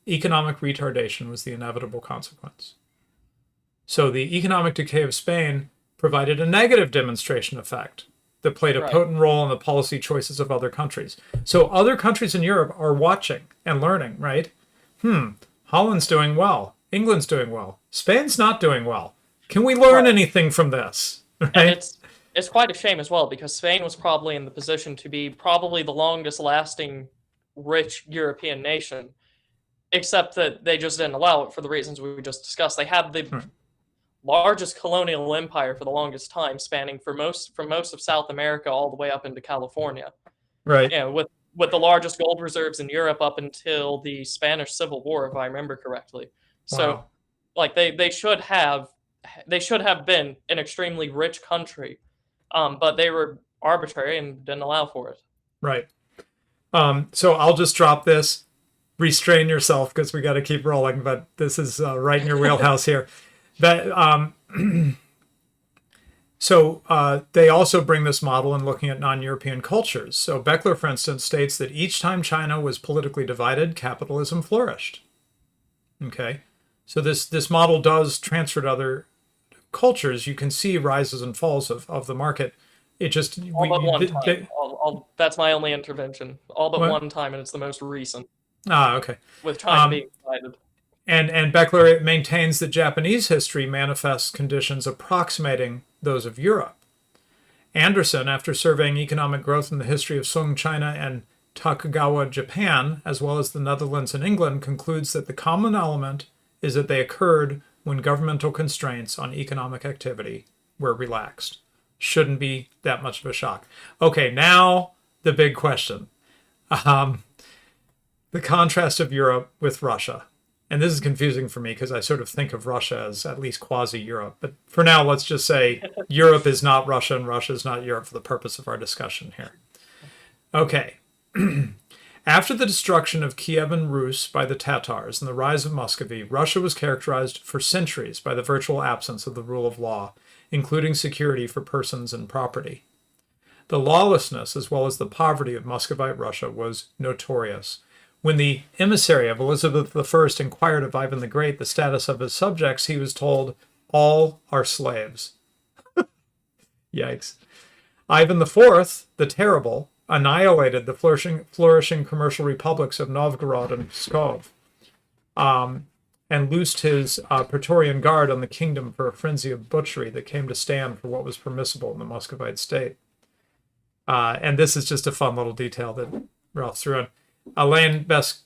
economic retardation was the inevitable consequence. So the economic decay of Spain provided a negative demonstration effect that played a potent role in the policy choices of other countries. So other countries in Europe are watching and learning, right? Holland's doing well. England's doing well. Spain's not doing well. Can we learn anything from this? Right? And it's quite a shame as well, because Spain was probably in the position to be probably the longest lasting rich European nation, except that they just didn't allow it for the reasons we just discussed. They had the largest colonial empire for the longest time, spanning from most of South America all the way up into California. Right. Yeah, with the largest gold reserves in Europe up until the Spanish Civil War, if I remember correctly. So, like they should have been an extremely rich country, but they were arbitrary and didn't allow for it. Right. So I'll just drop this. Restrain yourself, because we got to keep rolling. But this is right in your wheelhouse here. That so they also bring this model in looking at non-European cultures. So Beckler, for instance, states that each time China was politically divided, capitalism flourished. Okay, so this model does transfer to other cultures. You can see rises and falls of the market. It just all but one time. That's my only intervention. All but one time, and it's the most recent. Okay. With China being divided. And Beckler maintains that Japanese history manifests conditions approximating those of Europe. Anderson, after surveying economic growth in the history of Sung China and Tokugawa Japan, as well as the Netherlands and England, concludes that the common element is that they occurred when governmental constraints on economic activity were relaxed. Shouldn't be that much of a shock. Okay, now the big question. Um, the contrast of Europe with Russia. And this is confusing for me because I sort of think of Russia as at least quasi-Europe. But for now, let's just say Europe is not Russia and Russia is not Europe for the purpose of our discussion here. Okay. After the destruction of Kievan Rus by the Tatars and the rise of Muscovy, Russia was characterized for centuries by the virtual absence of the rule of law, including security for persons and property. The lawlessness, as well as the poverty of Muscovite Russia, was notorious. When the emissary of Elizabeth I inquired of Ivan the Great the status of his subjects, he was told, "All are slaves." Yikes. Ivan IV, the Terrible, annihilated the flourishing commercial republics of Novgorod and Pskov, and loosed his Praetorian Guard on the kingdom for a frenzy of butchery that came to stand for what was permissible in the Muscovite state. And this is just a fun little detail that Ralph threw in. Alain Besançon,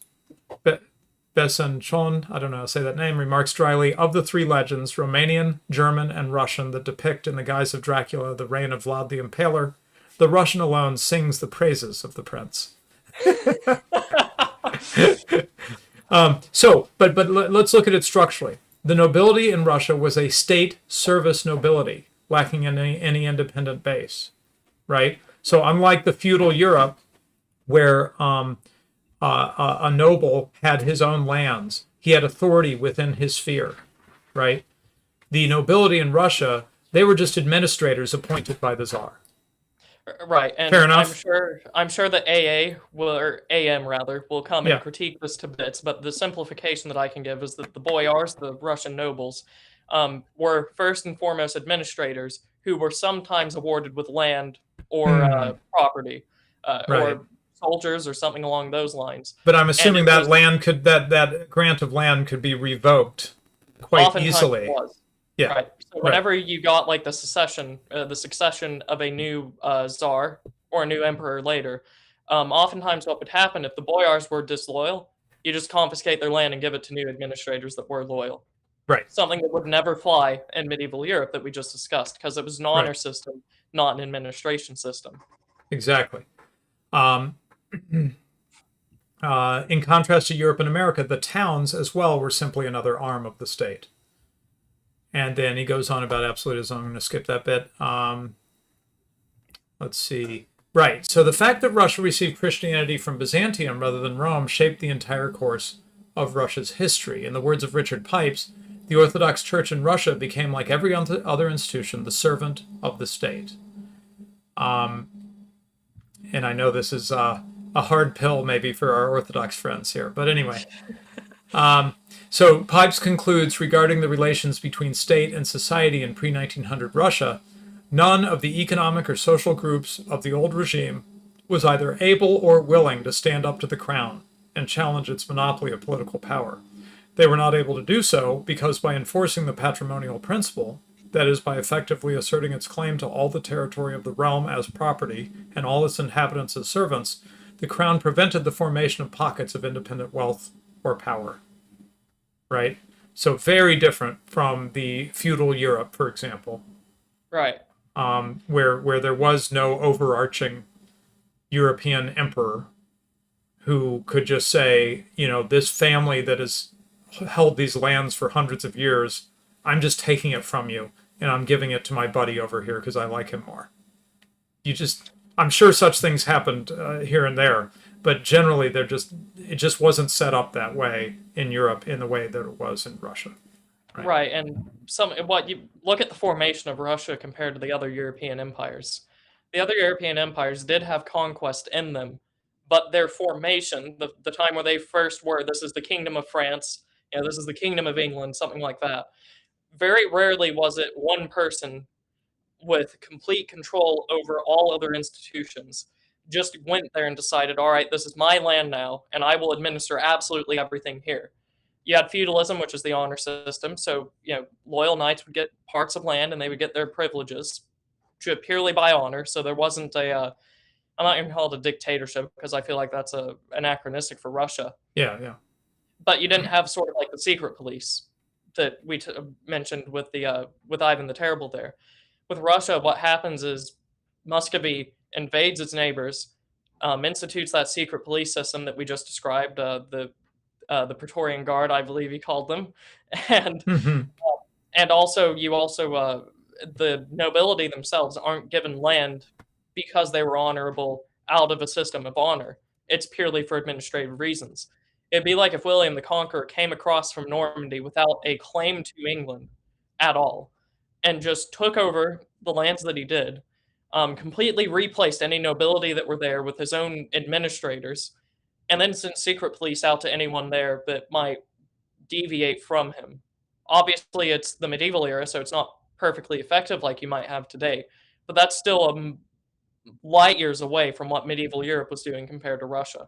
I don't know how to say that name, remarks dryly, of the three legends, Romanian, German, and Russian, that depict in the guise of Dracula the reign of Vlad the Impaler, the Russian alone sings the praises of the prince. But let's look at it structurally. The nobility in Russia was a state service nobility, lacking any independent base, right? So unlike the feudal Europe, where a noble had his own lands, he had authority within his sphere, right? The nobility in Russia, they were just administrators appointed by the Tsar. Right, and Fair enough. I'm sure that AA will, or AM rather, will come Yeah. and critique this to bits. But the simplification that I can give is that the boyars, the Russian nobles, were first and foremost administrators who were sometimes awarded with land or property, Right. or soldiers or something along those lines. But I'm And assuming it that was land could that grant of land could be revoked quite oftentimes easily. it was. Yeah. Right. So Right. whenever you got like the succession of a new czar or a new emperor later, oftentimes what would happen if the boyars were disloyal, you just confiscate their land and give it to new administrators that were loyal. Right. Something that would never fly in medieval Europe that we just discussed because it was an honor Right. system, not an administration system. Exactly. In contrast to Europe and America, the towns as well were simply another arm of the state. And then he goes on about absolutism. I'm going to skip that bit. Let's see. Right. So the fact that Russia received Christianity from Byzantium rather than Rome shaped the entire course of Russia's history. In the words of Richard Pipes, the Orthodox Church in Russia became, like every other institution, the servant of the state. And I know this is a hard pill maybe for our Orthodox friends here. But anyway. So Pipes concludes regarding the relations between state and society in pre-1900 Russia, none of the economic or social groups of the old regime was either able or willing to stand up to the crown and challenge its monopoly of political power. They were not able to do so because by enforcing the patrimonial principle, that is, by effectively asserting its claim to all the territory of the realm as property and all its inhabitants as servants, the crown prevented the formation of pockets of independent wealth or power. Right? So very different from the feudal Europe, for example. Right. Where there was no overarching European emperor who could just say, this family that has held these lands for hundreds of years, I'm just taking it from you and I'm giving it to my buddy over here because I like him more. I'm sure such things happened here and there, but generally it just wasn't set up that way in Europe in the way that it was in Russia. Right, and what you look at the formation of Russia compared to the other European empires. The other European empires did have conquest in them, but their formation, the time where they first were, this is the Kingdom of France, this is the Kingdom of England, something like that. Very rarely was it one person with complete control over all other institutions just went there and decided, all right, this is my land now, and I will administer absolutely everything here. You had feudalism, which is the honor system. So, loyal knights would get parts of land and they would get their privileges purely by honor. So there wasn't I'm not even call it a dictatorship because I feel like that's anachronistic for Russia. Yeah. But you didn't have sort of like the secret police. that we mentioned with Ivan the Terrible there. With Russia, what happens is Muscovy invades its neighbors, institutes that secret police system that we just described, the Praetorian Guard, I believe he called them, and Hmm. also you also the nobility themselves aren't given land because they were honorable out of a system of honor. It's purely for administrative reasons. It'd be like if William the Conqueror came across from Normandy without a claim to England at all and just took over the lands that he did, completely replaced any nobility that were there with his own administrators, and then sent secret police out to anyone there that might deviate from him. Obviously, it's the medieval era, so it's not perfectly effective like you might have today, but that's still light years away from what medieval Europe was doing compared to Russia.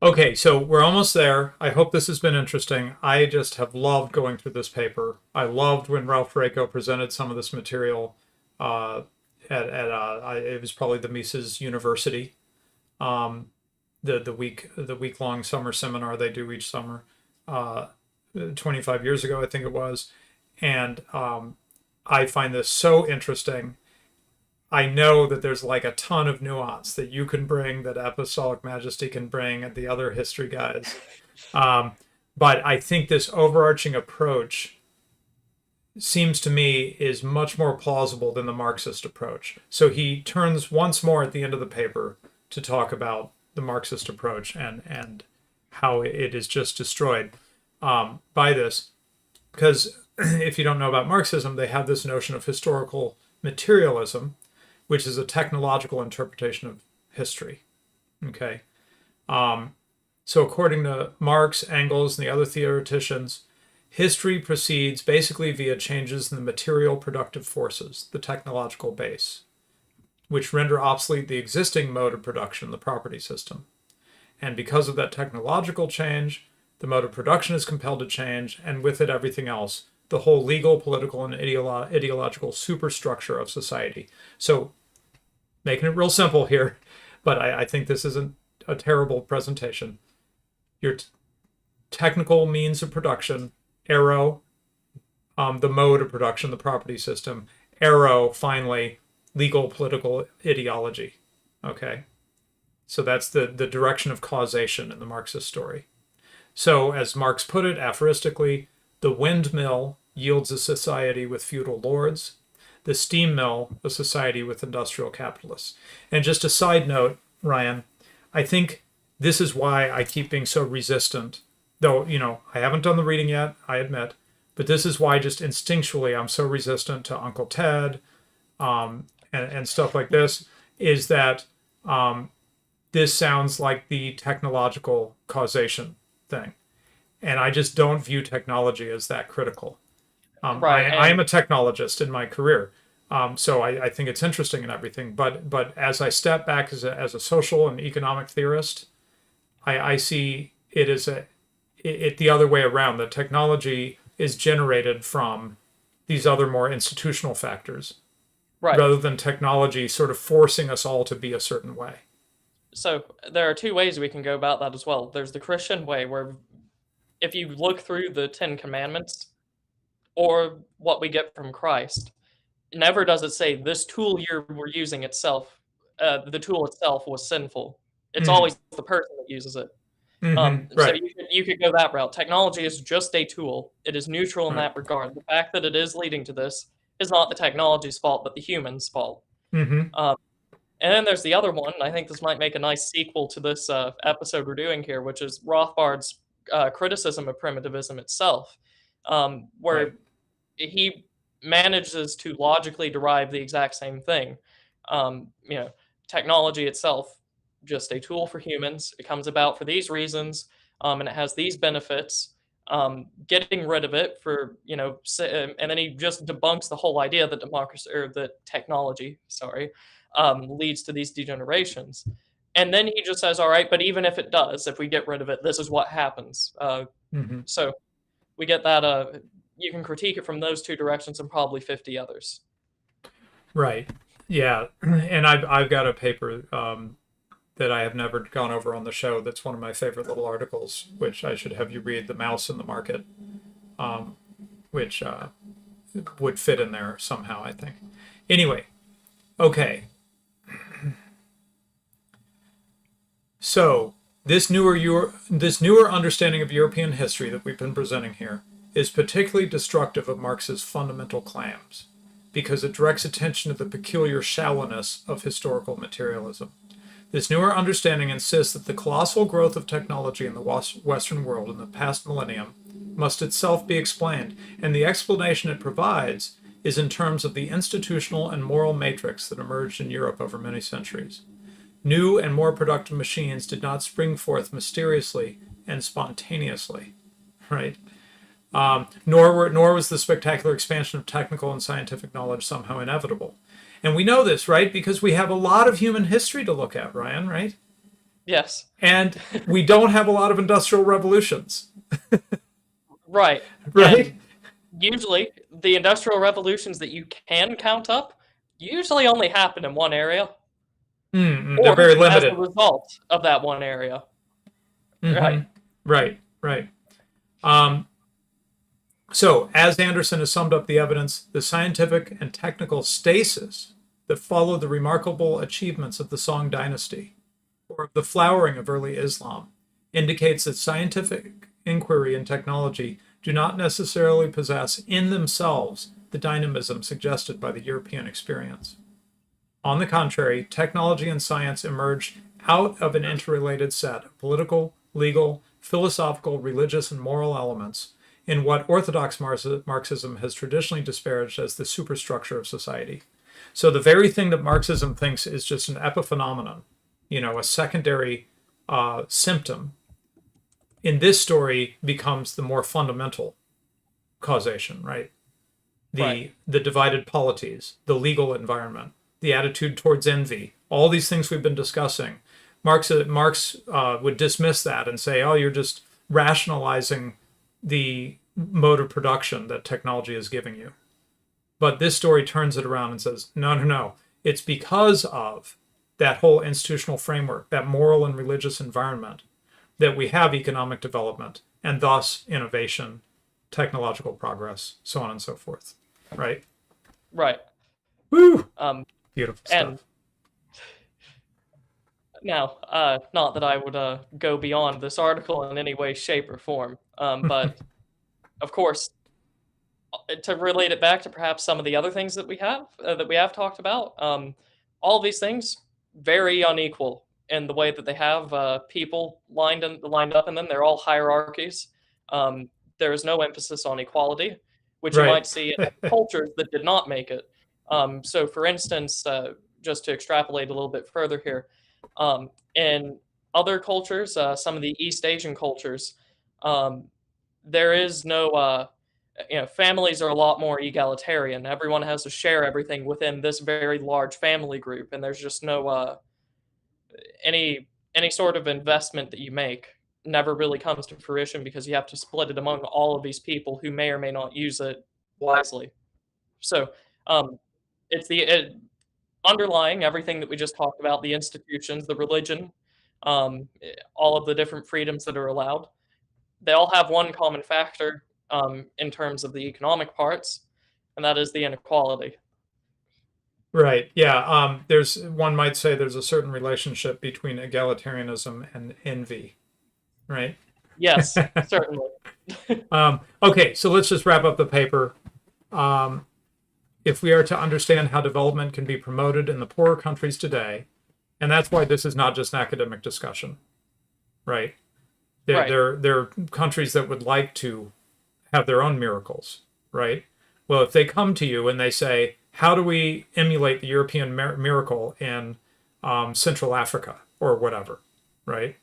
Okay, so we're almost there. I hope this has been interesting. I just have loved going through this paper. I loved when Ralph Raico presented some of this material uh, it was probably the Mises University, um, the week long summer seminar they do each summer, uh, 25 years ago I think it was, and I find this so interesting. I know that there's like a ton of nuance that you can bring, that Apostolic Majesty can bring, and the other history guys. Um, but I think this overarching approach seems to me is much more plausible than the Marxist approach. So he turns once more at the end of the paper to talk about the Marxist approach and how it is just destroyed by this. Because if you don't know about Marxism, they have this notion of historical materialism, which is a technological interpretation of history. Okay. Um, so according to Marx, Engels, and the other theoreticians, history proceeds basically via changes in the material productive forces, the technological base, which render obsolete the existing mode of production, the property system. And because of that technological change, the mode of production is compelled to change, and with it, everything else, the whole legal, political, and ideological superstructure of society. So, making it real simple here, but I think this isn't a terrible presentation. Your technical means of production, arrow, the mode of production, the property system, arrow, finally, legal, political ideology. Okay. So that's the direction of causation in the Marxist story. So, as Marx put it aphoristically, the windmill yields a society with feudal lords, the steam mill a society with industrial capitalists. And just a side note, Ryan, I think this is why I keep being so resistant, though, I haven't done the reading yet, I admit, but this is why just instinctually I'm so resistant to Uncle Ted and stuff like this, is that this sounds like the technological causation thing. And I just don't view technology as that critical. Right, I am and a technologist in my career. So I think it's interesting and everything. But as I step back as a social and economic theorist, I see it as it the other way around. The technology is generated from these other more institutional factors right. rather than technology sort of forcing us all to be a certain way. So there are two ways we can go about that as well. There's the Christian way, where if you look through the Ten Commandments or what we get from Christ, never does it say this tool you were using itself, the tool itself was sinful. It's Mm, always the person that uses it. So right. you could go that route. Technology is just a tool. It is neutral in Right. that regard. The fact that it is leading to this is not the technology's fault, but the human's fault. Hmm. Um, and then there's the other one. I think this might make a nice sequel to this episode we're doing here, which is Rothbard's criticism of primitivism itself, Right. where he manages to logically derive the exact same thing. You know, technology itself, just a tool for humans. It comes about for these reasons, and it has these benefits. Getting rid of it for and then he just debunks the whole idea that democracy or that technology, sorry, leads to these degenerations. And then he just says, "All right, but even if it does, if we get rid of it, this is what happens." Hmm. So we get that. You can critique it from those two directions and probably 50 others. Right. Yeah. And I've got a paper that I have never gone over on the show. That's one of my favorite little articles, which I should have you read, "The Mouse in the Market," which would fit in there somehow, I think. Anyway, okay. So this newer understanding of European history that we've been presenting here is particularly destructive of Marx's fundamental claims because it directs attention to the peculiar shallowness of historical materialism. This newer understanding insists that the colossal growth of technology in the Western world in the past millennium must itself be explained, and the explanation it provides is in terms of the institutional and moral matrix that emerged in Europe over many centuries. New and more productive machines did not spring forth mysteriously and spontaneously, right? Nor was the spectacular expansion of technical and scientific knowledge somehow inevitable. And we know this, right? Because we have a lot of human history to look at, Ryan, right? Yes. And we don't have a lot of industrial revolutions. Right. Right? And usually, the industrial revolutions that you can count up usually only happen in one area. They're very limited. As a result of that one area. Right. Right. So, as Anderson has summed up the evidence, the scientific and technical stasis that followed the remarkable achievements of the Song dynasty, or of the flowering of early Islam, indicates that scientific inquiry and technology do not necessarily possess in themselves the dynamism suggested by the European experience. On the contrary, technology and science emerged out of an interrelated set of political, legal, philosophical, religious, and moral elements in what Orthodox Marxism has traditionally disparaged as the superstructure of society. So the very thing that Marxism thinks is just an epiphenomenon, a secondary symptom, in this story becomes the more fundamental causation, right? The divided polities, the legal environment, the attitude towards envy, all these things we've been discussing. Marx would dismiss that and say, oh, you're just rationalizing the mode of production that technology is giving you. But this story turns it around and says, no. It's because of that whole institutional framework, that moral and religious environment, that we have economic development and thus innovation, technological progress, so on and so forth. Right? Right. Woo! Beautiful stuff. And now, not that I would go beyond this article in any way, shape, or form, but of course, to relate it back to perhaps some of the other things that we have talked about, all of these things very unequal in the way that they have people lined up in them. They're all hierarchies. There is no emphasis on equality, which you might see in cultures that did not make it. So, for instance, just to extrapolate a little bit further here, in other cultures, some of the East Asian cultures, there is no, families are a lot more egalitarian. Everyone has to share everything within this very large family group, and there's just no any sort of investment that you make never really comes to fruition because you have to split it among all of these people who may or may not use it wisely. So, it's underlying everything that we just talked about, the institutions, the religion, all of the different freedoms that are allowed. They all have one common factor in terms of the economic parts, and that is the inequality. Right. Yeah. One might say there's a certain relationship between egalitarianism and envy. Right. Yes, certainly. Okay. So let's just wrap up the paper. If we are to understand how development can be promoted in the poorer countries today, and that's why this is not just an academic discussion, right? There are countries that would like to have their own miracles, right? Well, if they come to you and they say, how do we emulate the European miracle in Central Africa or whatever, right?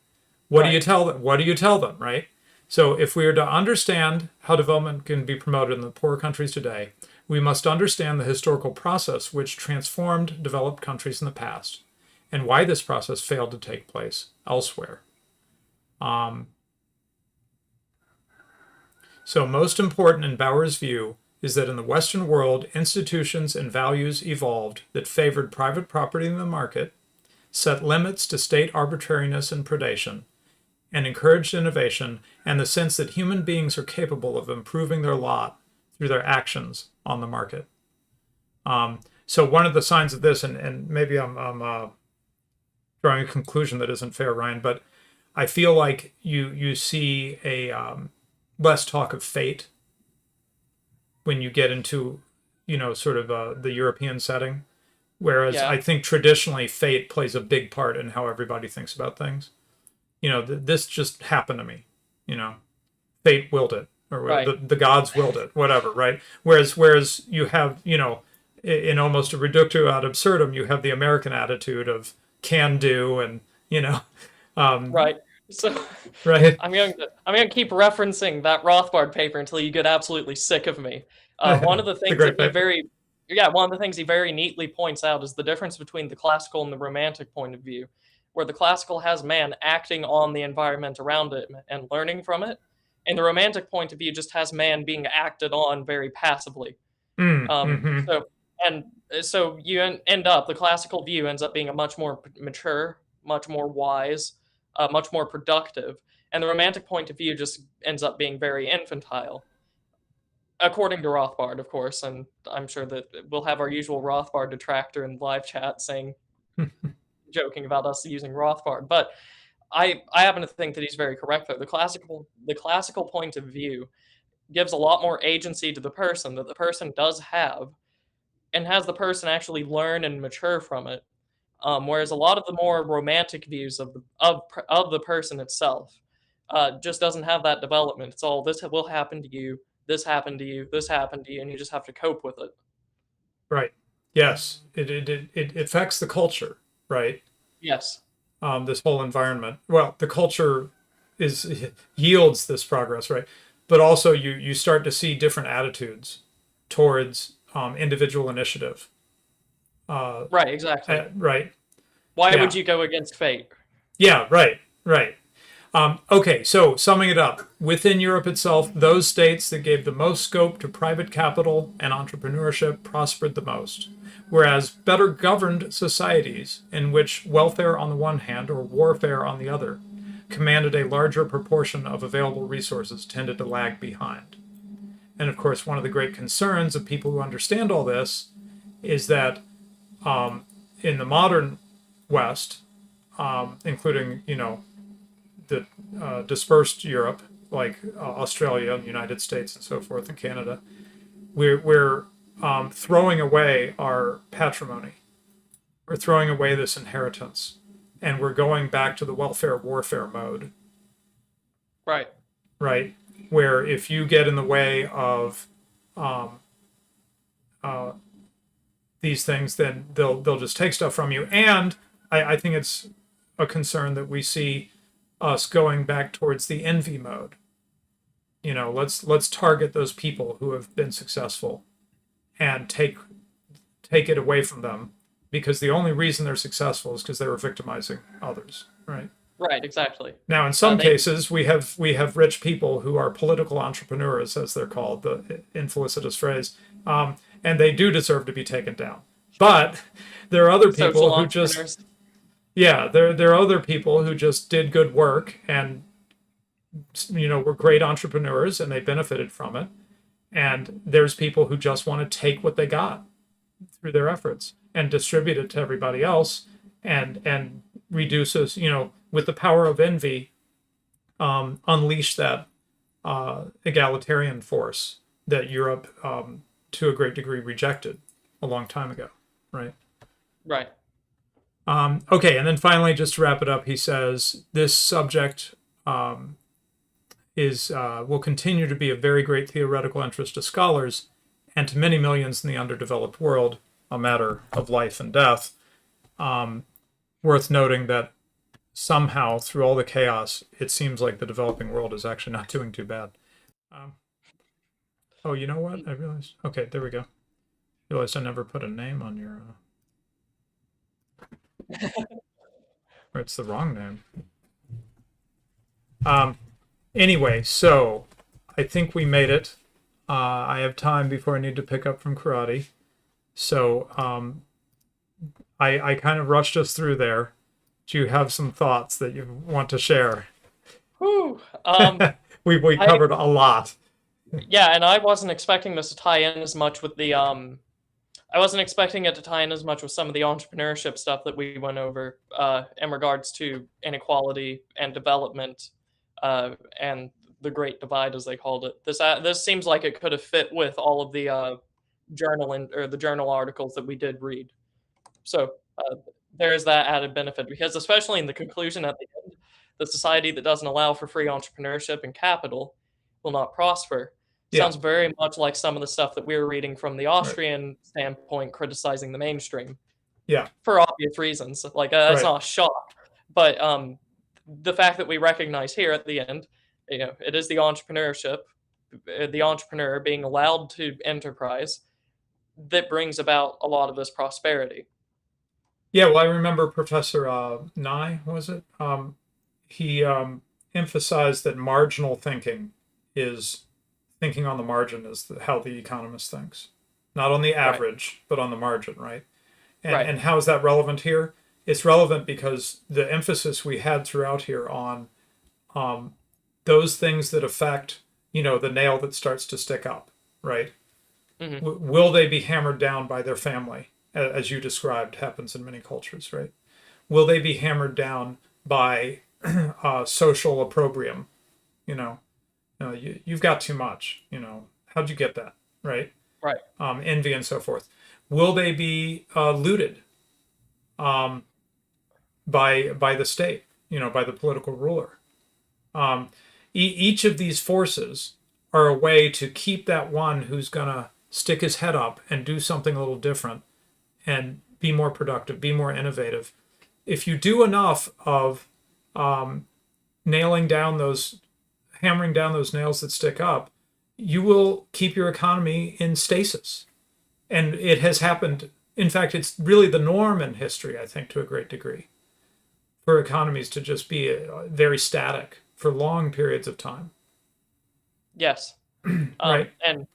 What do you tell them? What do you tell them, right? So if we are to understand how development can be promoted in the poorer countries today, we must understand the historical process which transformed developed countries in the past and why this process failed to take place elsewhere. So most important in Bauer's view is that in the Western world, institutions and values evolved that favored private property in the market, set limits to state arbitrariness and predation, and encouraged innovation and the sense that human beings are capable of improving their lot through their actions on the market. So one of the signs of this, and maybe I'm drawing a conclusion that isn't fair, Ryan, but I feel like you see a less talk of fate when you get into, sort of the European setting. Whereas Yeah. I think traditionally fate plays a big part in how everybody thinks about things. This just happened to me. Fate willed it, or Right. the gods willed it, whatever, right? Whereas you have, in almost a reductio ad absurdum, you have the American attitude of can do, and um, Right. So right. I'm going to keep referencing that Rothbard paper until you get absolutely sick of me. One of the The things that great paper. one of the things he very neatly points out is the difference between the classical and the romantic point of view, where the classical has man acting on the environment around it and learning from it, and the romantic point of view just has man being acted on very passively. Mm-hmm. So and so you end up the classical view ends up being a much more mature, much more wise, much more productive, and the romantic point of view just ends up being very infantile, according to Rothbard, of course. And I'm sure that we'll have our usual Rothbard detractor in live chat saying, joking about us using Rothbard, but I happen to think that he's very correct there. The classical point of view gives a lot more agency to the person that the person does have, and has the person actually learn and mature from it. Whereas a lot of the more romantic views of the person itself just doesn't have that development. It's all this will happen to you, this happened to you, this happened to you, and you just have to cope with it. Right. Yes. It affects the culture, right? Yes. This whole environment. Well, the culture is yields this progress, right? But also you start to see different attitudes towards individual initiative. Right. Exactly. Right. Why would Yeah. you go against fate? Yeah. Right. Right. Okay, so summing it up, within Europe itself, those states that gave the most scope to private capital and entrepreneurship prospered the most, whereas better governed societies, in which welfare on the one hand or warfare on the other, commanded a larger proportion of available resources, tended to lag behind. And of course, one of the great concerns of people who understand all this is that in the modern West, including, the dispersed Europe, like Australia and the United States and so forth, and Canada, we're throwing away our patrimony. We're throwing away this inheritance, and we're going back to the welfare warfare mode, Right. right? Where if you get in the way of uh, these things, then they'll just take stuff from you. And I think it's a concern that we see us going back towards the envy mode. Let's target those people who have been successful and take it away from them, because the only reason they're successful is because they were victimizing others, right? Right. Exactly. Now, in some They cases, we have rich people who are political entrepreneurs, as they're called, the infelicitous phrase, and they do deserve to be taken down. But there are other social people who just, entrepreneurs. yeah, there are other people who just did good work and were great entrepreneurs and they benefited from it. And there's people who just want to take what they got through their efforts and distribute it to everybody else, and reduce us, with the power of envy, unleash that egalitarian force that Europe, to a great degree, rejected a long time ago, right? Right. Okay, and then finally, just to wrap it up, he says this subject is will continue to be of very great theoretical interest to scholars and to many millions in the underdeveloped world, a matter of life and death. Worth noting that somehow, through all the chaos, it seems like the developing world is actually not doing too bad. Oh, you know what? I realized. Okay, there we go. I realized I never put a name on your. Or it's the wrong name. Anyway, so I think we made it. I have time before I need to pick up from karate. So I kind of rushed us through there. Do you have some thoughts that you want to share? Whew. We I covered a lot. Yeah, and I wasn't expecting this to tie in as much with the I wasn't expecting it to tie in as much with some of the entrepreneurship stuff that we went over in regards to inequality and development and the Great Divide, as they called it. This seems like it could have fit with all of the the journal articles that we did read. So there is that added benefit because, especially in the conclusion at the end, the society that doesn't allow for free entrepreneurship and capital will not prosper. Yeah, Sounds very much like some of the stuff that we were reading from the right. Austrian standpoint, criticizing the mainstream Yeah, for obvious reasons. Like that's right. not a shock, but the fact that we recognize here at the end, it is the entrepreneurship, the entrepreneur being allowed to enterprise that brings about a lot of this prosperity. Yeah, well, I remember Professor Nye, was it? He emphasized that marginal thinking is thinking on the margin is how the economist thinks, not on the Right, average, but on the margin, right? right. And how is that relevant here? It's relevant because the emphasis we had throughout here on um, those things that affect, the nail that starts to stick up, right? Hmm. Will they be hammered down by their family, as you described, happens in many cultures, right? Will they be hammered down by social opprobrium? You know, you've got too much. How'd you get that, right? Right. Envy and so forth. Will they be looted um, by the state? By the political ruler. Um, each of these forces are a way to keep that one who's gonna stick his head up and do something a little different and be more productive, be more innovative. If you do enough of um, nailing down those, hammering down those nails that stick up, you will keep your economy in stasis. And it has happened. In fact, it's really the norm in history, I think, to a great degree, for economies to just be very static for long periods of time, Yes. right? And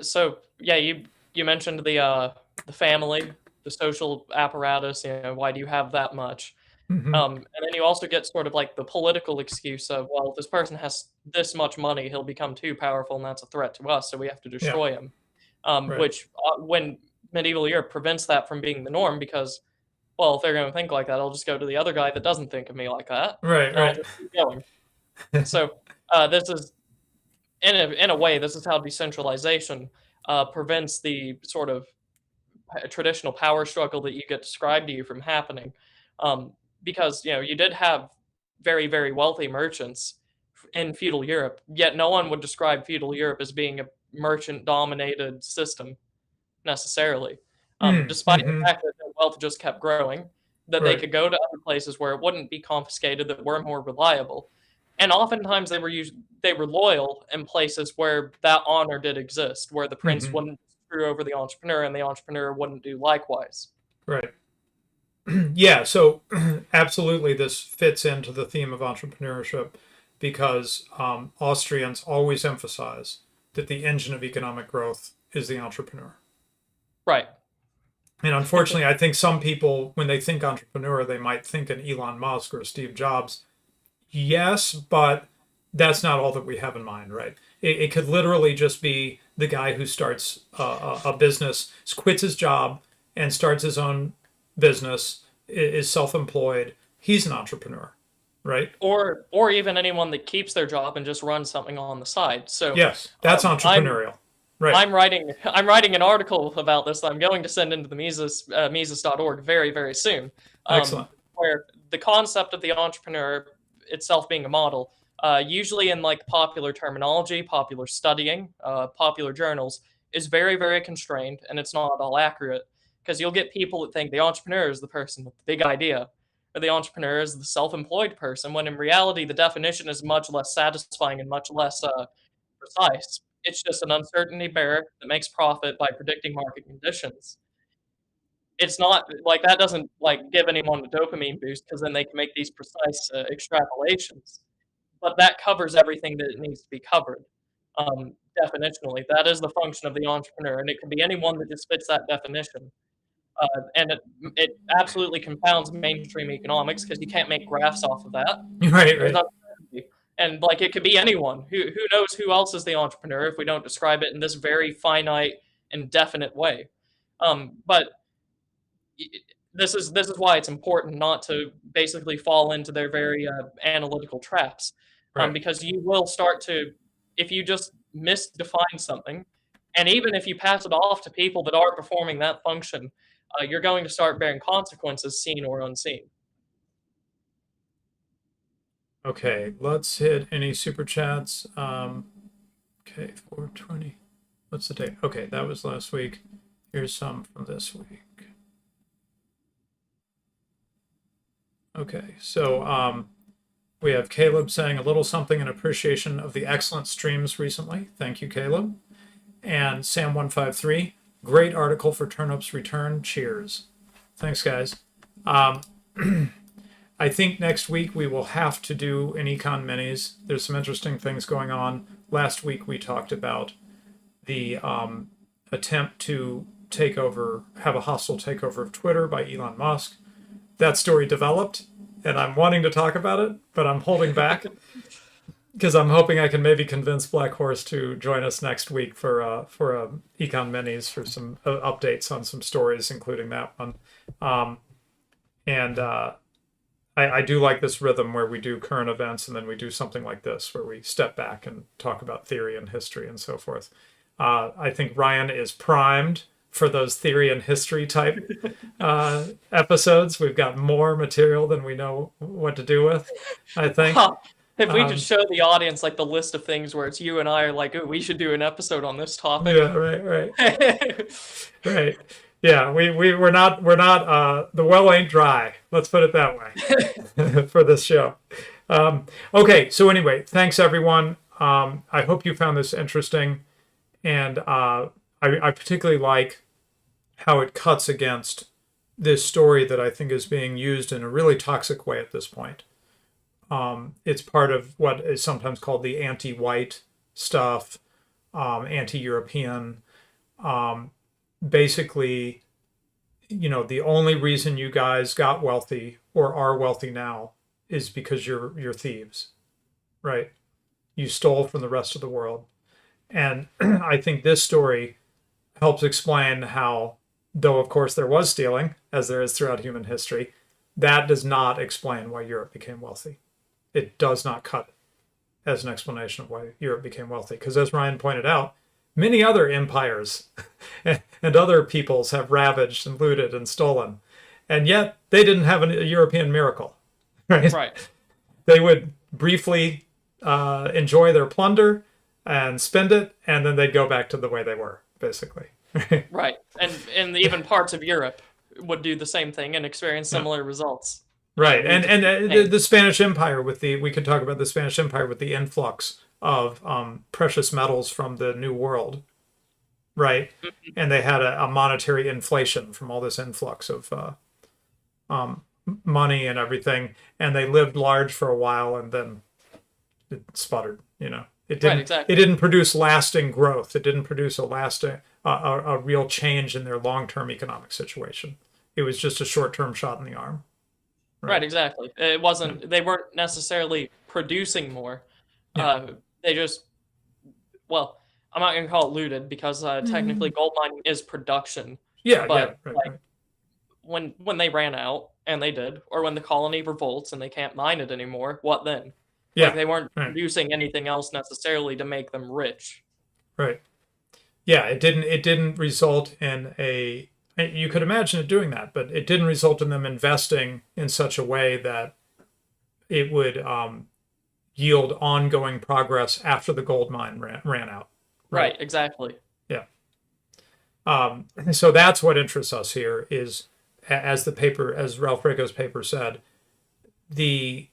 so yeah, you mentioned the family, the social apparatus. Why do you have that much? Mm-hmm. And then you also get sort of like the political excuse of, well, if this person has this much money, he'll become too powerful, and that's a threat to us, so we have to Yeah, destroy him. right, Which, when medieval Europe prevents that from being the norm, because, well, if they're going to think like that, I'll just go to the other guy that doesn't think of me like that, right, and I'll right. just keep going. So this is in a way, this is how decentralization prevents the sort of traditional power struggle that you get described to you from happening. Um, because you did have very very wealthy merchants in feudal Europe, yet no one would describe feudal Europe as being a merchant dominated system necessarily. Despite the Mm-hmm. fact that their wealth just kept growing, that they Right. could go to other places where it wouldn't be confiscated, that were more reliable, and oftentimes they were loyal in places where that honor did exist, where the prince Mm-hmm. wouldn't screw over the entrepreneur and the entrepreneur wouldn't do likewise. Right. Yeah. So absolutely, this fits into the theme of entrepreneurship because Austrians always emphasize that the engine of economic growth is the entrepreneur. Right. And unfortunately, I think some people, when they think entrepreneur, they might think an Elon Musk or a Steve Jobs. Yes, but that's not all that we have in mind, right? It could literally just be the guy who starts a business, quits his job, and starts his own business, is self-employed. He's an entrepreneur, right? Or even anyone that keeps their job and just runs something on the side. So Yes, that's um, I'm entrepreneurial, right? I'm writing an article about this that I'm going to send into the Mises.org very very soon, Excellent. where the concept of the entrepreneur itself being a model, usually in like popular terminology, popular studying, popular journals, is very very constrained, and it's not all accurate because you'll get people that think the entrepreneur is the person with the big idea, or the entrepreneur is the self-employed person, when in reality the definition is much less satisfying and much less precise. It's just an uncertainty bearer that makes profit by predicting market conditions. It's not like that doesn't like give anyone a dopamine boost because then they can make these precise extrapolations. But that covers everything that it needs to be covered. Definitionally, that is the function of the entrepreneur, and it can be anyone that just fits that definition. And it absolutely confounds mainstream economics because you can't make graphs off of that. Right, There's right. uncertainty. And like it could be anyone. Who knows who else is the entrepreneur if we don't describe it in this very finite and definite way. But this is why it's important not to basically fall into their very analytical traps, Right. because you will start to, if you just misdefine something, and even if you pass it off to people that are performing that function, you're going to start bearing consequences, seen or unseen. Okay, let's hit any super chats. Okay, 420. What's the date? Okay, that was last week. Here's some from this week. Okay, so we have Caleb saying a little something in appreciation of the excellent streams recently. Thank you, Caleb. And Sam153, great article for Turnip's return. Cheers. Thanks, guys. I think next week we will have to do an econ minis. There's some interesting things going on. Last week we talked about the attempt to have a hostile takeover of Twitter by Elon Musk. That story developed, and I'm wanting to talk about it, but I'm holding back because I'm hoping I can maybe convince Black Horse to join us next week for econ minis for some updates on some stories, including that one. And I do like this rhythm where we do current events and then we do something like this where we step back and talk about theory and history and so forth. I think Ryan is primed for those theory and history type episodes. We've got more material than we know what to do with, I think. If we could show the audience like the list of things where it's you and I are like, oh, we should do an episode on this topic. Yeah, right. Right. Yeah, we're not the well ain't dry. Let's put it that way for this show. Okay, so anyway, thanks everyone. I hope you found this interesting, and I particularly like how it cuts against this story that I think is being used in a really toxic way at this point. It's part of what is sometimes called the anti-white stuff, anti-European. Basically, the only reason you guys got wealthy or are wealthy now is because you're thieves, right? You stole from the rest of the world. And I think this story helps explain how, though of course there was stealing, as there is throughout human history, that does not explain why Europe became wealthy. It does not cut as an explanation of why Europe became wealthy. Because as Ryan pointed out, many other empires and other peoples have ravaged and looted and stolen. And yet they didn't have a European miracle, right? Right. They would briefly enjoy their plunder and spend it, and then they'd go back to the way they were, basically. Right. And even parts of Europe would do the same thing and experience similar results. Right. And the Spanish Empire we could talk about the Spanish Empire with the influx of precious metals from the New World, right? And they had a monetary inflation from all this influx of money and everything, and they lived large for a while, and then it sputtered. It didn't. Right, exactly. It didn't produce lasting growth. It didn't produce a real change in their long-term economic situation. It was just a short-term shot in the arm. Right, exactly. It wasn't. They weren't necessarily producing more. Yeah. They just. Well, I'm not going to call it looted because technically gold mining is production. Yeah. But Yeah. like when they ran out, and they did, or when the colony revolts and they can't mine it anymore, what then? Yeah. Like they weren't producing anything else necessarily to make them rich. Right. Yeah. It didn't result in a. You could imagine it doing that, but it didn't result in them investing in such a way that it would yield ongoing progress after the gold mine ran out. Right, exactly. Yeah. So that's what interests us here is, as Ralph Ricco's paper said, the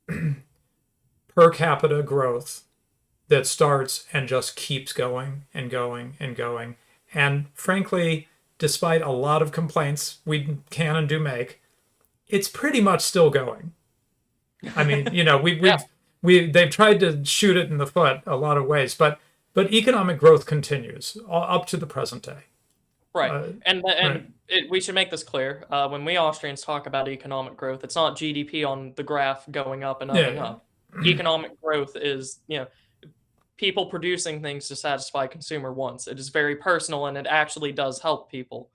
per capita growth that starts and just keeps going and going and going. And frankly, despite a lot of complaints we can and do make, it's pretty much still going. I mean, they've tried to shoot it in the foot a lot of ways, but economic growth continues up to the present day. Right. Right. We should make this clear. When we Austrians talk about economic growth, it's not GDP on the graph going up and up and Yeah. up. Economic growth is, people producing things to satisfy consumer wants. It is very personal, and it actually does help people,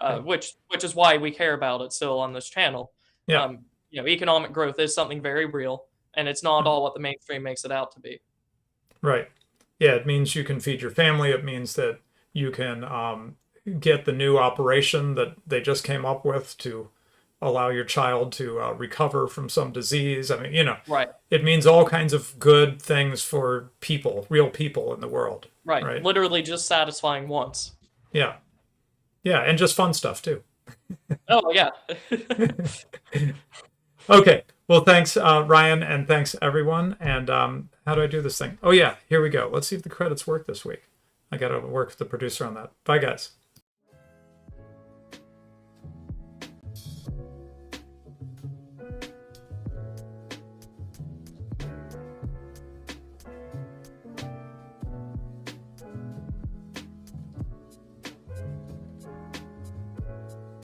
Yeah. which is why we care about it still on this channel. Yeah. Economic growth is something very real, and it's not all what the mainstream makes it out to be. Right. Yeah, it means you can feed your family. It means that you can get the new operation that they just came up with to allow your child to recover from some disease. I mean, Right. it means all kinds of good things for people, real people in the world. Right. Right. Literally just satisfying wants. Yeah. Yeah, and just fun stuff too. Oh, yeah. Okay. Well, thanks, Ryan, and thanks everyone. And how do I do this thing? Oh yeah, here we go. Let's see if the credits work this week. I got to work with the producer on that. Bye, guys.